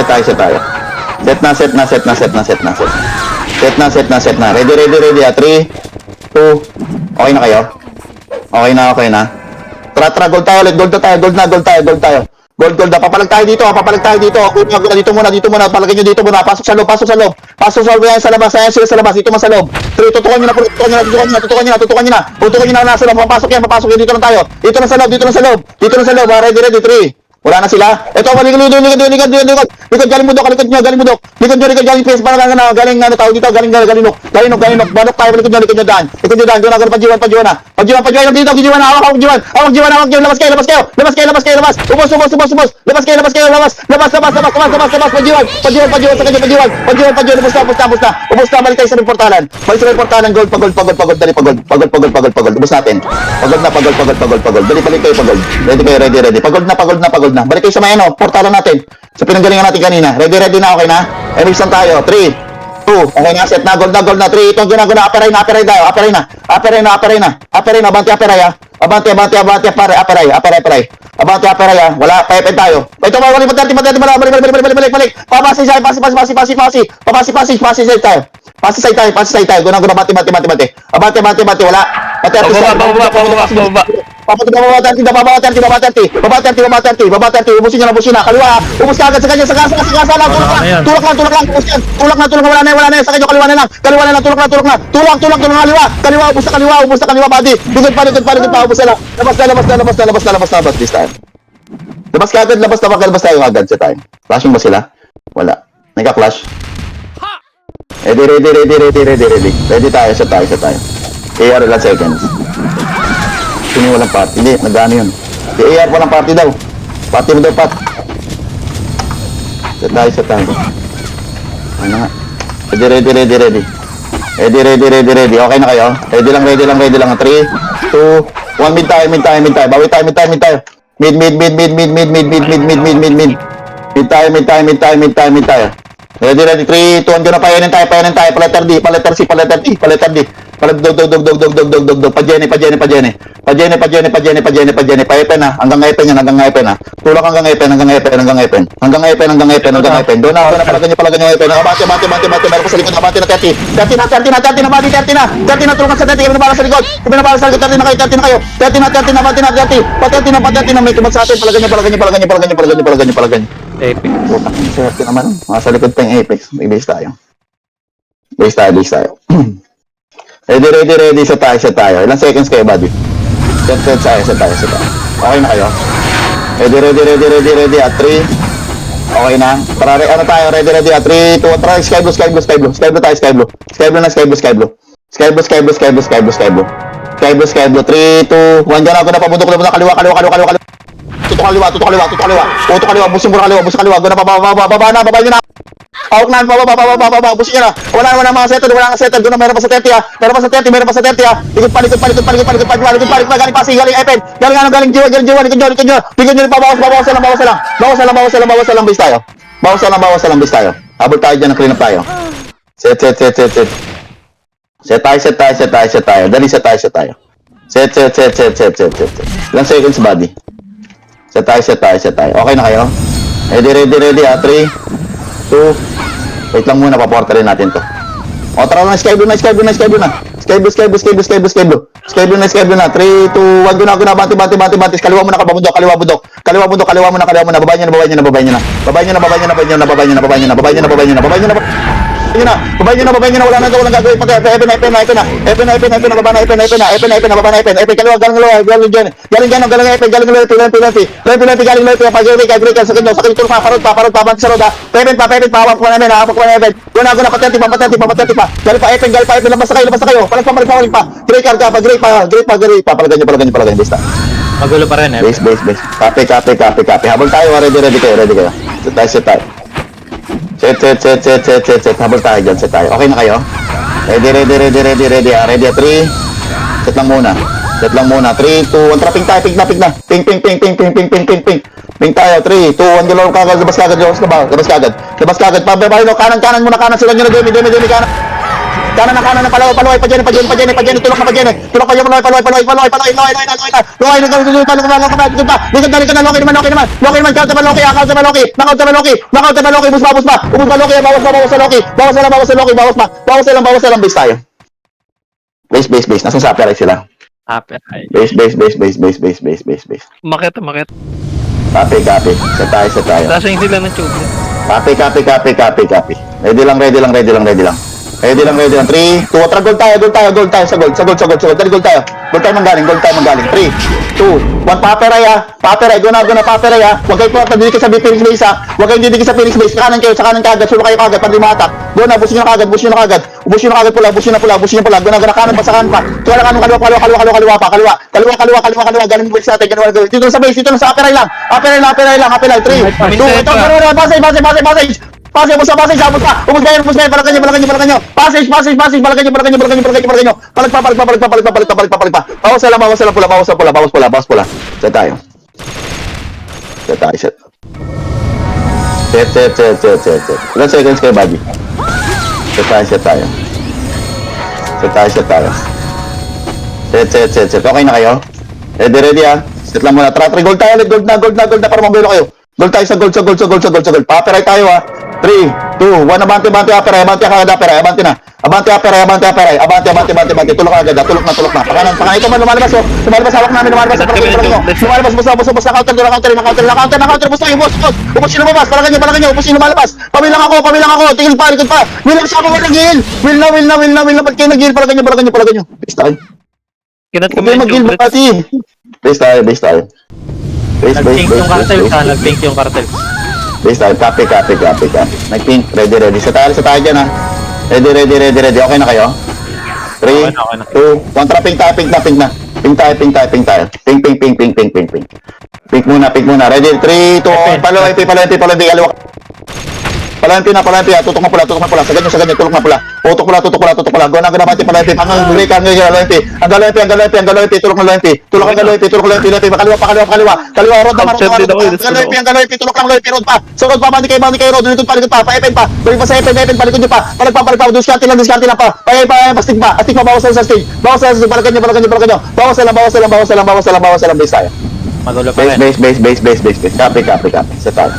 Set na. Ready. 3, 2, okay na kayo? Okay na. Tara, gold tayo ulit. Gold tayo. Gold na. Papalag tayo dito. Dito muna. Palagay nyo dito muna. Pasok sa loob. Yan sa labas. Ayan sila sa labas. Dito man sa loob. 3, tutukan nyo na. Nasa loob. Papasok yan. Dito lang tayo. Dito na sa loob. Ready. 3, Wala na sila. Ito, likod, galing mundok, likod nyo, galing PS, parang galing tao dito, galing nok. Manok tayo, likod nyo daan. Doon ako, pajuan na. Pajuan dito, gijuan na, hawak, labas kayo. Labas. Labas kayo, labas, pajuan, sa kanyo, pajuan, ubos na, balik tayo sa may portalan, gold, pagod, dali, pagod, ubos natin. Pagod, dali, balik kayo, pagod. Ready. Pagod na. Balik kayo sa may portalan natin. Sa pinanggalingan natin kanina. Ready na, okay na? Emis lang tayo. 3, 2, okay na, set na, gold na. 3, itong ginagawa, aperay na. Abante, aperay, ha. Abante, aperay. Abante, aperay, ha. Wala, pepen tayo. Ito, balik. Papasi side tayo. Guna, bati. Abante, wala. Baba. Babati, ubusin na, kaliwa, ubus ka agad sa kanya, sa kasa lang, tulak lang, wala na, sa kanya, kaliwa na lang, tulak, kaliwa, ubus na kaliwa, badi, likod pa, ubus na lang, labas, this time. Labas tayo agad sa time. Flashing ba sila? Wala. Nagka-flash. Ready. Ready tayo, sa tayo. AR lang seconds. Sino walang party? Hindi, nagano yun. Si AR walang party daw. Party mo daw, Pat. Sa tayo. Ano nga? Ready. Okay na kayo? Ready lang. 3, 2, 1, mid tayo. Bawi tayo, mid tayo. Mid. Mid tayo. Ready, 3, 2, 1, gano'n, payanin tayo, paletter D. Dog, pa-Jenny, pa-Epen na, hanggang Epen na. Tulak hanggang Epen. Doon na, palagan yung Epen. Abante, meron pa sa likod, abante na 30 na, bati, 30 na, tulungan sa 30, kami na para sa likod, 30 na kayo, 30 na, abante na, pa 30 na, may tumat sa atin, palagan nyo. Epic. Putak ng swerte naman. Sa likod pa yung Apex. May base tayo. Base tayo. Ready. Sa tayo. Ilang seconds kayo, buddy? Set tayo. Okay na kayo? Ready. At 3. Okay na. Para, tayo? Ready. At 3, 2, try. Skyblue tayo. Skyblue. 3, 2, 1. Diyan ako na pabundok na kaliwa. Tutok kaliwa, busin mo kaliwa, guna baba nyo na. Hawak na, baba, busin nyo na. Wala naman ang mga settle, guna meron pa sa 30 ha. Likod pa, galing pasi, galing Epen, galing Jiwa, likod nyo, bawas lang, base tayo. Base tayo. Habol tayo dyan, clean up tayo. Set tayo. Dali, set tayo. Set. Ilang seconds, buddy? Set tayo. Okay na kayo? Ready, 3, 2, wait lang muna, paporta rin natin to. O, tara na, Skyblue na. Skyblue na, 3, 2, 1, guna, bati, kaliwa mo na, bundok, kaliwa mo na, babayin nyo na, wala na, gagawin, pati, Epen na, baba na, kaliwa, galing Epen, galing Epen, pag-break, sa kanyo, tulog pa, parod pa, banti sa roda, Epen pa, hawak pa namin, guna, patenti pa, galing pa Epen, labas na kayo, palag pa, great pa, palagan nyo, basta. Magulo pa rin, Base. Copy. Habol tayo, ready kayo. Set tayo. Set. Habol tayo dyan, set tayo. Okay na kayo? Ready. Ready, 3. Set lang muna. 3, 2, 1, trapping tayo, ping na. Ping tayo, 3, 2, 1, gulong kagad, labas kagad. Pababayin no, kanan muna, sila nyo na, demi, kanan. Kanan na, paloy, pa-Jenny, tulak na pa-Jenny. Tulak pa Jenny, paloy, Loki naman, count naman Loki, ubus ba, Loki, bawas sa Loki, base tayo. Base, nasan sa aperay sila? Base. Makit. Copy. Set tayo. Lasing sila ng tube. Copy. Ready lang. Ready lang. 3, 2, tara, gold tayo. Sa gold. Dali, gold tayo. Gold tayo manggaling. 3, 2, 1, paperay ha. Paperay, go na, paperay ha. Huwag kayo po, didikit sa Phoenix Base ha. Huwag kayong didikit sa Phoenix Base. Sa kanan kagad. Sulo kayo kagad, pag limatak. Go na, busin nyo na kagad. Busin nyo na kagad pula. Go na, kanan pa, sa kanan pa. Kaliwa, galing mo sa atin. Dito sa base, dito sa paperay lang. Paperay, 3, 2, ito, passage. Abos pa. Ubus kayo, balagan nyo. Passage, balagan nyo. Palag pa. Bawas pula. Set tayo. Set. Ilan seconds kayo, buddy? Set tayo. Set. Okay na kayo? Ready ha? Set lang muna. Tara, gold tayo ulit. Gold na para mabilo kayo. Gold tayo sa gold. Paperay tayo ha. 3, 2, 1, abante, aperay, abante na. Abante, tulok agad, tulok na. Pakanan, ito man, lumalabas, hawak namin, lumalabas, bus na counter, bus tayo, ubos yung lumabas, balagan nyo, ubos yung lumalabas, pamilang ako, tingin pa, likod pa, will siya ako, will na, ba't kayo nag-heal, balagan nyo, base tayo. Kinat Huwag kami kayo mag-heal, pati. Base tayo. Nag-pink yung cartel. Base tayo, copy. Nag-pink, ready. Sa tayo dyan ha. Ready. Okay na kayo? 3, 2, 1, tara, pink na. Pink tayo. Pink muna. Ready, 3, 2, 1, palampi, kaliwa. Palampi na, tutok na pula. Sa ganyan, tulok na pula. Tutok pula. Go na, pati palampi. Ang break, ang galampi. Tulok na lampi. Kaliwa. Road naman. Galampi, tulok lang lampi. Road pa. Sa road pa, bandi kayo road. Likod pa. Pa-epen pa. Balik pa sa epen. Palikod nyo pa. Palag pa. Diskarte lang pa. Astig pa. Bawas sa stage. Balagan nyo. Bawas lang. Base tayo. Magulo pa rin. Base. Copy. Sa tayo.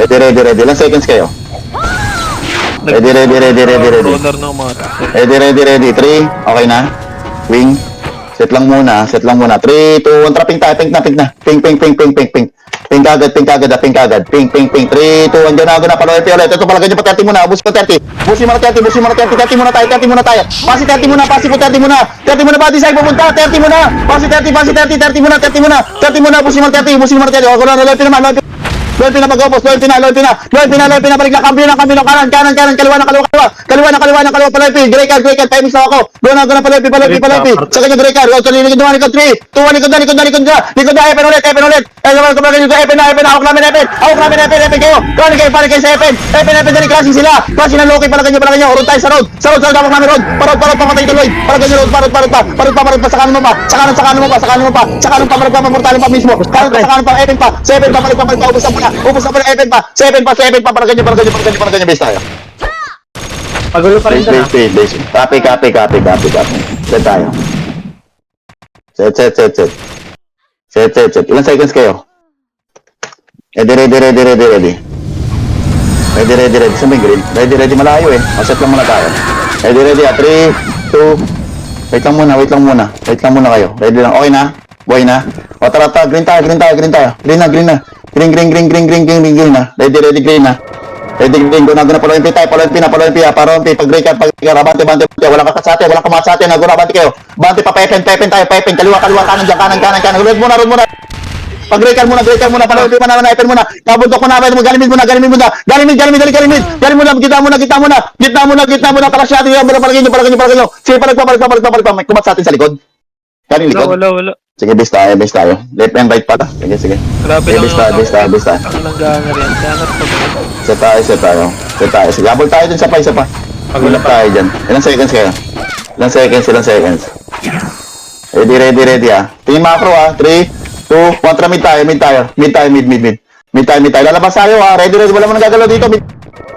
Ready. Ilang seconds kayo? Ready. Corner na umaga. Ready. 3, okay na. Wing. Set lang muna. 3, 2, 1, tara, pink na. Pink. Pink agad. Pink. 3, 2, 1, gana. Paloy ulit. Ito, palagan nyo pa 30 muna. Ubus ko 30. Busin mo na 30 muna tayo. Pasi 30 muna. 30 muna ba? Design pupunta. 30 muna. Pasi 30 muna. Busin mo 30. Ako na, Loy pina mag-opos, loy pina, balik na, kambyo na, kanan, kaliwa na, paloy, gray card, timings na ako, go na, paloy, sa kanya gray card, likod na, 3, 2, 1, likod na, epen ulit, hawak namin, kayo, pare kayo sa epen, dali, crashing sila, crashing na Loki, palagan nyo, road tayo sa road, hawak namin road, parod, pamatay tuloy, palagan nyo road, parod pa, sa kanan mo pa, balik pa, mortalin pa mismo, sa kanan pa, epen pa, balik pa, ubos na pala, epen pa, palagan nyo, base tayo. Magulo pa rin na. Base. Copy. Set tayo. Set. Ilan seconds kayo? Ready. Saan ba yung green? Ready, malayo eh. Set lang muna tayo. Ready, 3, 2, wait lang muna kayo. Ready lang, okay na? Buhay na? O tara, green tayo. Green na. Green na. Ready, green na. Go na, palawin tayo, palawin pag-break up, abante, walang kakat sa atin, walang kamat sa atin, abante kayo. Abante pa, pepen tayo, kaliwa, kanan, road muna. Pag-break up muna, palawin naman, epen muna. Kabundok muna, galimid muna. Gitna muna, palas natin, palagin nyo. Sige, palag, may kumat sa atin sa likod. Kanin likod. Wala. Sige, base tayo. Left and right pala. Sige. Grabe lang. Base tayo. Ang langganger yan. Set tayo. Sige, habol tayo dun sa pa. Pagulap tayo dyan. Ilang seconds kayo? Ilang seconds? Ready ah. Tingin macro ah. 3, 2, 1, tara, mid tayo. Mid tayo. Lalabas tayo ah. Ready. Wala mo nang gagalaw dito.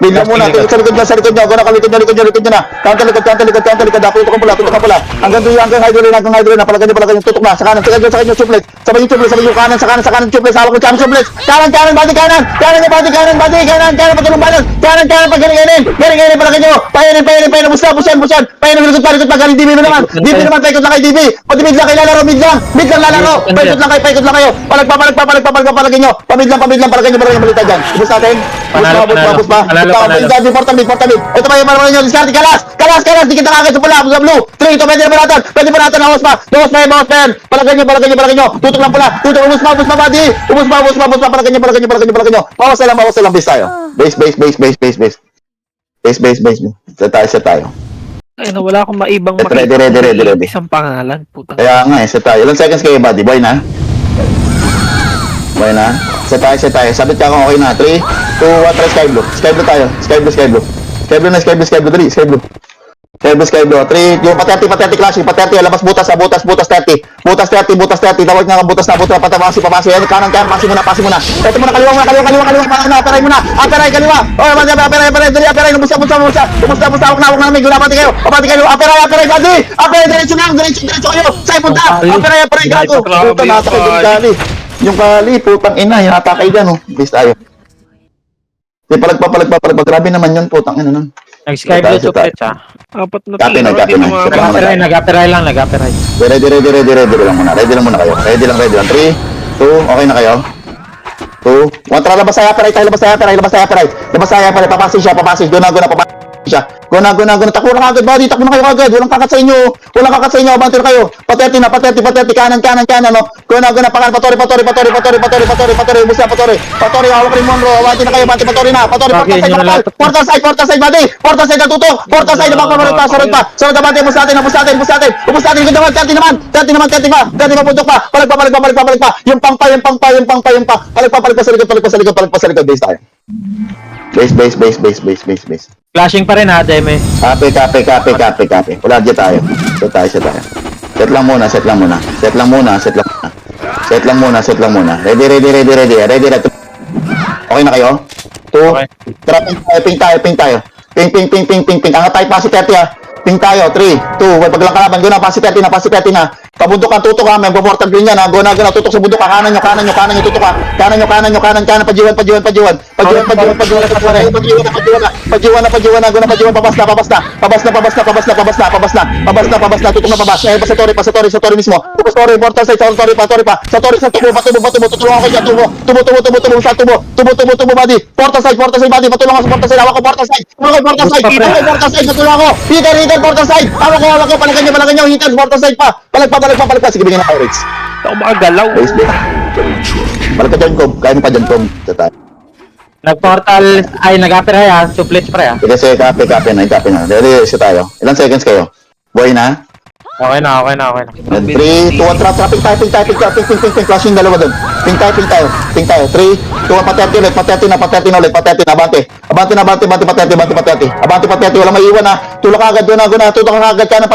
Mid lang muna. Tingin sa likod nyo. Ako na, likod nyo na. Counter likod. Tutok ka pula. Hanggang hydro na. Palagan nyo. Tutok na. Sa kanan. Sa kanya suplex. Sabay yung kanan. Sa kanan suplex. Hawak ko dyan suplex. Kanan. Bati kanan. Kanan. Pagulong balon. Kanan. Pagalinganin. Palagan nyo. Payanin. Busan. Payanin. Likod pa. Galing DB naman. Paikot lang kay DB. Pati mid lang kayo lalaro. Mid lang lalaro. Paikot lang kayo. Palagpa. Palagin nyo. Pamid lang. Palagan nyo. Balita dyan. Ubus natin. Ubus pa. down. Portal mid. Ito ba yung marunong nyo? Discard, kalas! Di kita kagad sa pula, sa blue. 3, ito, pwede pa natin, bawas pa yan. Palagay nyo. Tutok lang pula. Ubus pa, buddy. Ubus pa, palagay nyo. Bawas na lang, base tayo. Base. Set tayo. Ay, na wala akong maibang Ready. Isang pangalan, putang. Kaya nga set tayo. Ilang seconds kayo, buddy? Boy na? Set tayo. Sabit ka kung okay na. 3, 2, 1, try sky blue. Sky blue tayo. Sky blue. Sky blue. 3, yung pa-30 clashing, pa-30, labas butas 30. Butas 30. Tawag nga butas na, papasi. Yan, kanan, pasi muna. Ito muna, kaliwa, aperay muna. Aperay, kaliwa. Aperay, dali, busa. Hawak na, may gulapati kayo. Aperay, buddy. Aperay, diretso kayo. Say, punta. Aperay, gago. Puta, natakay yung kali. Yung kali, putang ina, natakay dyan, oh. Base tayo. Palag. Grabe naman yun, putang ina nun. Nag-sky blue suplet siya. Apat na Copy na. Nag-apperay lang. Ready lang muna. Ready lang kayo. Ready lang. 3, 2, okay na kayo. 2, 1, tara, labas tayo, papasi siya. Go na, siya. Go na. Takbo na kagad, buddy. Takbo na kayo kagad. Walang kakat sa inyo. Abante na kayo. Pateti, kanan, no. Go na, pakan, patori. Ubus na, patori, hawak rin Monro. Abante na kayo, patori na. Portal side, buddy. Portal side na tutok. Portal side na baka pa. Sarot, abante, ubus natin. Ganda naman, 30 naman. 30 pa, puntok pa. Palag pa. Yung pang pa. Palag pa sa likod. Base tayo. Base. Flashing pa rin ha, Deme. Copy. Wala dyan tayo. Set tayo. Set lang muna. Ready. Okay na kayo? 2. Okay. Tara, ping tayo. Ping. Angat tayo, pasi 30 ha. Ping tayo, 3, 2, paglang kalaban. Go na, pasi 30 na. Pabundukan, tutok ha. May portal green yan ha. Go na. Tutok sa bundok ha. Kanan nyo, tutok ha. Kanan, pajiwan. Pajiwan na. Go na, pajiwan. Pabas na. Tutok na, pabas. Sa tori mismo. Tori, portal side, tori pa. Sa tori, sa tubo. Tutulungan ko dyan, tubo. Tubo, buddy. Portal side, buddy. Patulungan sa portal side. Hawak ko portal side. Patulungan ko. Hitter, portal side. Hawak ko. Palagan nyo. Hitter, portal side pa. Palag. Sige, bigyan na kayo, Rix. Ako makagalaw. Balik ka dyan, Kob. Kaya pa dyan, Kob. Nag-portal, nag-apperay ha. Suplet pa ha. Sige, copy na. Ready, isa tayo. Ilang seconds kayo? Boy na? Okay na. 3, 2, 1, traffic tayo. Flashing dalawa doon. Ping tayo. 3, 2, 1, paterte ulit. Paterte na. Abante, walang maiiwan ha. Tulak agad, doon na. Tutok agad, kanan.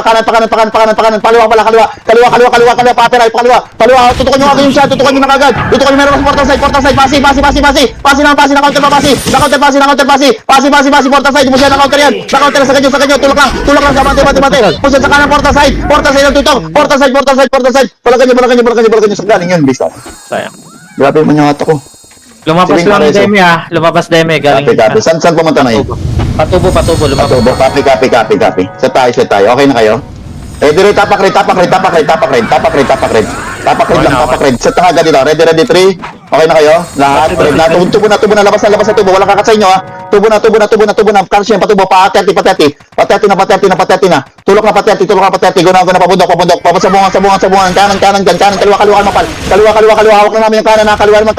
Paliwa, paperay, paliwa. Tutukan nyo agad yung shot, tutukan nyo na agad. Tutukan nyo meron sa portal side. Pasi na, counter pa, pasi. Portal side, mo siya na counter yan. Na-counter sa kanyo, tulak lang, abante. Pusin sa kanan, portal side ang tutok. Portal side. Palagan nyo sa galing yun, bis. Sayang. Grabe mo yung ato ko. Lumabas Sige, lang Mareso. Deme ha. Lumabas Deme. Galing. Copy. Saan pumunta na yun? Patubo. Lumabas. Copy. Set tayo. Okay na kayo? Ready, tapak red. Set na agad dito. Ready, 3. Okay na kayo? Lahat. Tubo na. Labas na tubo. Walang kakat sa inyo ha. Tubo na. Cancel yan, patubo. Pateti na. Tulok na pateti. Go na, pabundok. Pabasabungan. Kanan, kaliwa, mapal. Kaliwa. Hawak na namin yung kanan na. Kaliwa. Go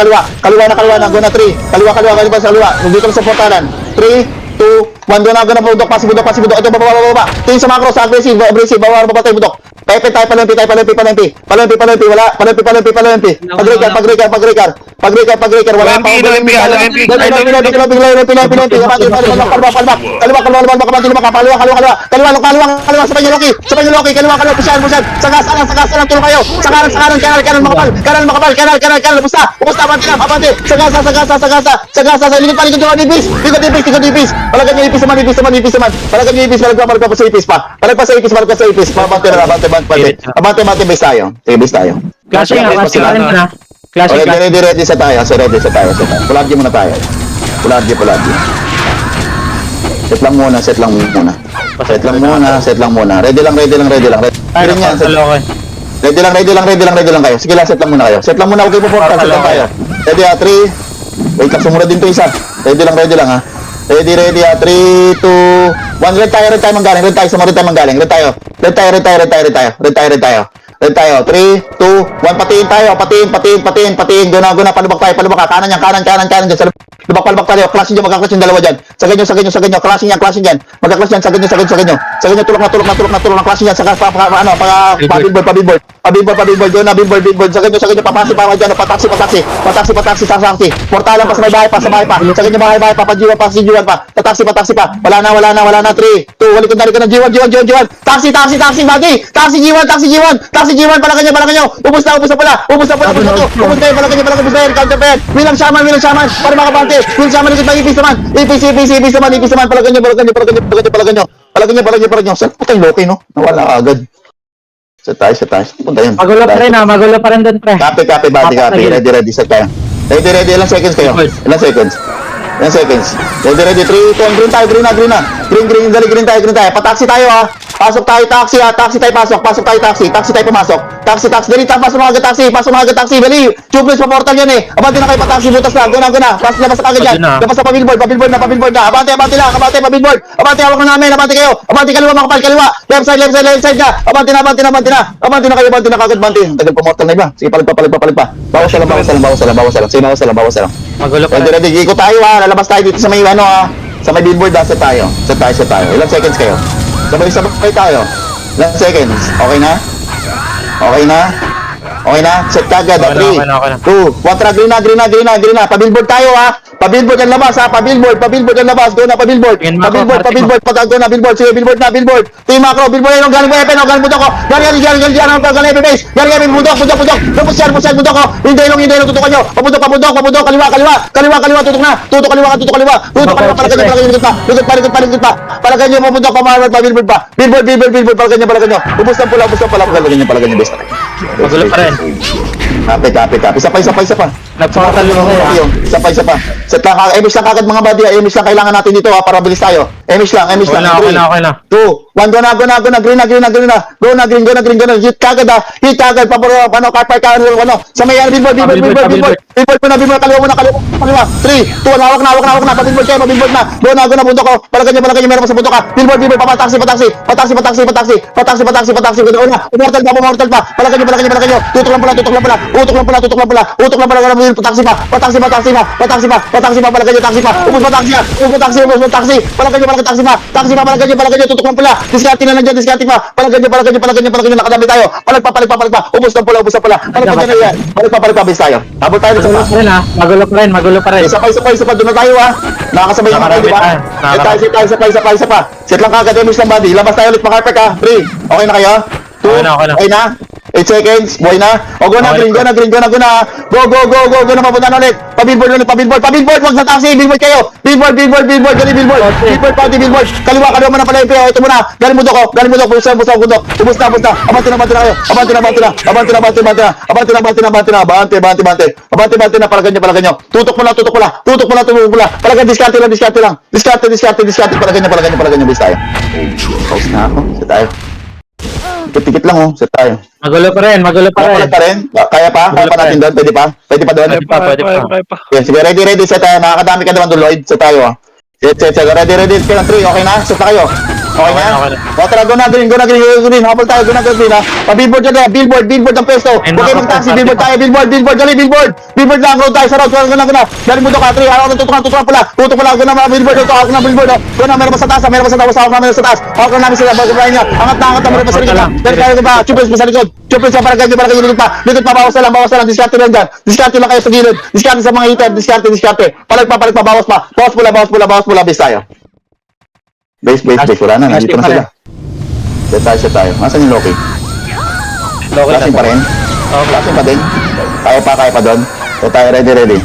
na, 3. Kaliwa. Dito lang sa portalan. 3, 2, 1. Go na, pabundok. Pasi bundok. Ito, baba. Tingin sa macro, sa aggressive. Bawal, papatay bundok. Pepe tayo, palampi. Wala. Pag-breaker. Wala pa. Kaliwa sa Loki. Kaliwa. Pusan. Sagasan. Tulong kayo. Sagaran. Kanan makapal. Busta. Abante. Sagasa. Sa likod doon. Ipis. Palagan nyo ipis naman. Palagan nyo ipis. Palagpa sa ipis pa. Palagpa sa ipis. Abante, base tayo. Sige, base tayo. Flashing ha. Flashing Okay, ready sa tayo. Puladji muna tayo. Puladji. Set lang muna. Ready lang. Ready lang kayo. Sige lang, set lang muna kayo. Huwag kayo po portal, set lang tayo. Ready ha, 3. Wait lang, sumunod din to isa. Ready lang ha. Ready, ready, 3, 2, 1. Red tayo manggaling. Red tayo, sa mga red tayo manggaling. Red tayo. Red tayo. 3, 2, 1. Patiin. Guna, palubak tayo. Kanan yan. Dyan sa lubak tayo. Clashing dyan, magka-clash yung dalawa dyan. Sa ganyo. Clashing dyan. Magka-clash yan, sa ganyo. Tulak na. Clashing yan. Saka, pa-billboard. Guna, billboard. Sa ganyo. Papasi pa dyan. Pataksi. Sasaksi. Portalan pa sa may bahay pa. Sa ganyo bahay pa. Pajiwan pa. Pataksi pa. Wala na. 3, 2, walik na ng G1. Taxi, bagi. Taxi G1, pala kanyo. Ubus na pala. Ubus kayo, pala kanyo. Counter pa yan. Wilang shaman. Para makabante. Wilang shaman, ipis naman. Pala kanyo. Saan po tayo Loki, no? Nawala agad. Sa tayo. Punta yun. Magulo pa rin doon, pre. Copy, buddy. Ready, set tayo. Ready, ilang seconds kayo? Ilang seconds? Ready, 3, 2, green tayo, green na. Green tayo. Pataksi tayo, ha. Pasok tayo, taxi, ha. Taxi tayo, pasok. Taxi tayo pumasok. Taxi. Dali, pasok mga taxi. Dali. Tubeless pa portal yan, eh. Abante na kayo, pataksi, butas na. Guna. Labas na kagad yan. Labas na pa-billboard na. Abante pa-billboard. Abante, hawak na namin. Abante kayo. Abante, kaliwa, makapal, kaliwa. Left side ka. Abante na kayo, kagad, bante. Tagal pa mortal na iba. Sige, palag pa. Bawas lang. Sige, bawas lang. Magulo pa rin. Ready, ikot tayo, ha. Lalabas tayo dito sa may, ha. Sa may billboard, ha. Set tayo. Ilang seconds kayo? Sabay tayo. Ilang seconds? Okay na? Set ka agad, 3, 2, 1, green na. Pa-billboard tayo, ha. Pa-billboard ang labas, ha. Pa-billboard ang labas. Go na, pa-billboard. Billboard. Sige, billboard na. Team macro, billboard. Galing mo, Epen. Galing bundok ko. Galing base. Galing bundok. Lupos yan, bundok ko. Hindi lang, tutukan nyo. Pabundok. Kaliwa. Tutok kaliwa. Palagyan pa. Palagyan nyo, pabundok ko. Pa-billboard pa. Billboard. Palagyan nyo. Ubus na pula. Palagyan nyo, base. Magulo pa rin. Copy. Isa pa. Nagpakatalo ako, Isa pa. Set lang, emish lang kagad mga buddy. Emish lang kailangan natin dito, ha, para bilis tayo. Emish lang. Okay na. 2, 1, go na. Green na. Hit kagad, ha. Paboro, carpet ka, sa may billboard. Billboard, kaliwa. 3, 2, 1, hawak na. Pa-billboard kayo, na. Go na, bundok ko. Palagyan nyo, meron pa sa bundok, ha. Billboard, taxi. Umortal pa. Palagyan nyo. Tutok lang pala. Utok lang pala. Taxi pa. Palagyan nyo, taxi. Palagyan nyo, tutok lang pala. Discarte na lang dyan, pa. Palagyan nyo, nakadami tayo. Palag pa. Ubus na pala. Palag pa, bis tayo. Habol tayo sa pa. Magulo pa rin. Isa pa, doon na tayo, ha. Nakakasabay yung mga tayo, di ba? Isa pa. Set lang kagad, emish lang, buddy. Labas tayo ulit, makarper ka. 3, okay na kayo? 2, okay na? 8 seconds, buhay na. O, go na, green. Go na. Go na, papunta na ulit. Pa-billboard. Wag sa taxi. Billboard kayo. Billboard. Gali, billboard. Billboard. Kaliwa mo na pala yung PO. Ito muna. Galing mo doko. Ubus na. Ubus na. Abante na kayo. Abante na. Palagyan nyo. Tutok mo lang. Palagyan, diskarte lang. Diskarte. Palagyan nyo. Bis tayo. Pause na ako. Set tayo. Tikit lang, oh. Set tayo. Magulo pa rin. Kaya pa natin doon? Pwede pa doon? Pwede pa. Yes, sige, ready, set tayo. Nakakadami ka naman doon, Lloyd. Set tayo, ah. Set. Ready. Kailan 3, okay na? Set na kayo. Okay na? O, tara, go na, green. Hapol tayo, go na, green, ha? Pa-billboard dyan, billboard ang pesto. Okay, mag-taxi, billboard tayo, billboard. Gali, billboard lang, road tayo sa road. Go na. Galing mo doon ka, 3, hawak na, tutukan pala. Go na, billboard, hawak na, billboard. Go na, meron pa sa taas, hawak namin sa taas. Hawak na namin sila, bago na niya. Angat na, meron pa sa likod. Dali kayo ba, chupres pa sa likod. Palagyan nyo, likod pa, bawas na lang. Diskarte lang dyan. Diskarte lang kayo sa gilid. Diskarte sa mga hitter, diskarte. Palag pa, bawas pa. Bawas pula, base tayo. Base. Wala na, nandito na sila. Set tayo. Nasaan yung Loki? Lasing pa rin? Lasing pa din? Kaya pa doon? Set tayo, ready.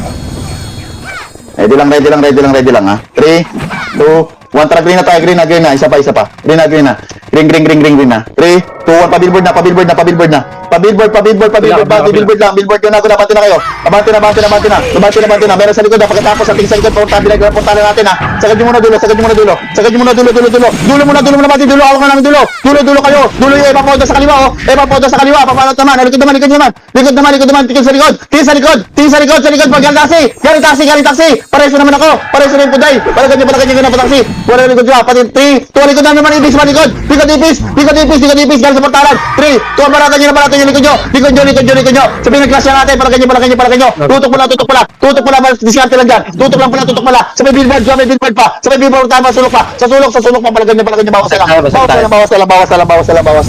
Ready lang, ha? 3, 2, 1, tara, green na tayo, green na. Isa pa. Green na. Ring na. 3, 2, 1, pa-billboard na. Pa-billboard lang. Billboard na, abante na kayo. Abante na. Meron sa likod, pagkatapos sa tingin sa likod, puntahan natin ha. Sagad nyo muna dulo. Dulo muna, mati, dulo, awak na namin dulo kayo. Dulo yung Eva Poda sa kaliwa, papanot naman, likod naman, tingin sa likod, galing taxi, pareso naman ako, pareso na yung puday, palagan nyo ganun pa taxi, wala yung likod nyo, pati 3, 2, likod namin naman, ibis, likod ipis, galing sa portalan, 3, 2, maratan nyo yung likod nyo, sabihin ng klase natin, palagan nyo, tutok pala, diskarte lang dyan, tutok pala, sa may billboard pa, tama, sulok pa, palagan nyo, bawas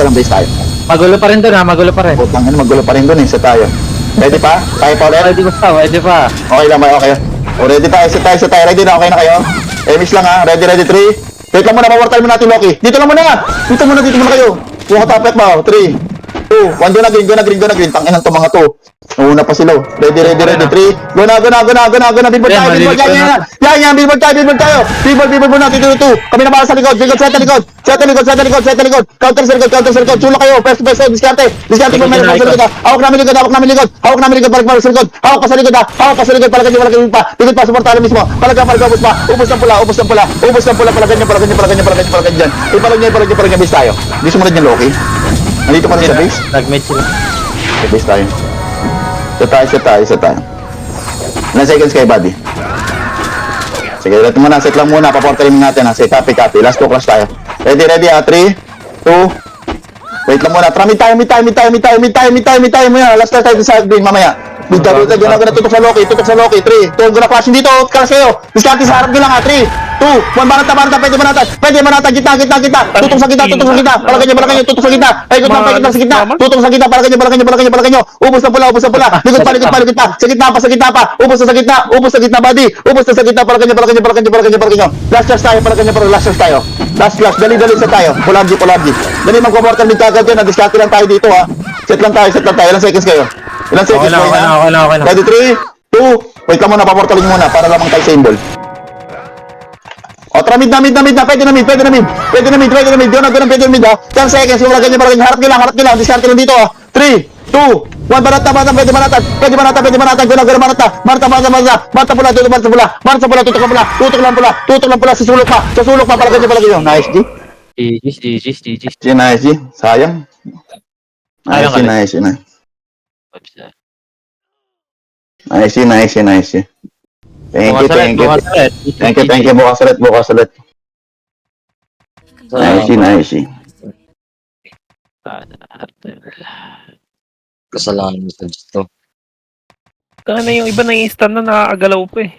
lang, base tayo. Magulo pa rin doon ha, magulo pa rin. Putang ina, magulo pa rin doon, isa tayo. Ready pa? Tayo pa ulit? Ready pa. Okay lang, okay. O, ready tayo, isa tayo. Ready na, okay na kayo? Miss lang ha, ready, 3. Wait lang muna, pawartal mo natin, Loki. Dito muna kayo. Huwag ka tapet mo, 3, 2, 1, go na green. Tanginan to mga to. Una pa sila. Ready, 3. Go na. Billboard tayo. Yan, billboard tayo. Billboard muna, titulo 2. Kami na para sa likod. Set likod. Counter sa likod. Sulok kayo. First, diskarte mo meron sa likod. Hawak namin likod. Balik sa likod. Hawak ka sa likod. Palagay nyo pa. Likod pa, supportalo mismo. Palagay, ubos pa. Ubos ng pula. Palagay nyo dyan. Ipalagay nyo, base tayo. Hindi sumunod nyo, Loki. Nandito pa rin sa base. Nag-match sila. Base tayo. Set tayo. Ilan seconds kayo, buddy? Sige, set lang muna. Paportalim natin ha. Say copy. Last 2 class tayo. Ready 3, 2, wait lang muna. Mid tayo muna. Last class tayo sa green mamaya. Buta, gano'n tutok sa Loki. 3, 2, gano'n flashing dito. Class kayo. Diskarte sa harap nyo lang ha. 3, 2, 1, banata, pwede banata, gitna. Tutok sa gitna. Palagay nyo, tutok sa gitna. Paikot sa gitna. Tutok sa gitna, palagay nyo. Ubos na pula. Likod pa. Sa gitna pa. Ubos na sa gitna, buddy. Ubos na sa gitna, palagay nyo. Last class tayo, Last class, dali sa tayo. Pularji. Dali magpaportal mid kagad yun. Diskarte lang tayo dito ha. Set lang tayo. Ilang seconds kayo? Okay na. Ready, 3, 2, wait lang muna, paportalin muna para lamang tayo symbol. O, tara mid na, pwede na mid. Doon na, pwede na mid ha. 10 seconds, yung lagay niya, harap nyo lang, diskarte lang dito ha. 3, 2, 1, banata, pwede banata, guna, Marta pula, tutok lang pula, susulok pa, palagay nyo. Nice, G. Nice, G. Sayang. Nice. Nice. Thank you. Bukas ulit. Nice. Kasalanan mo sa Diyos to. Yung iba na instant na nakakagalaw pa eh.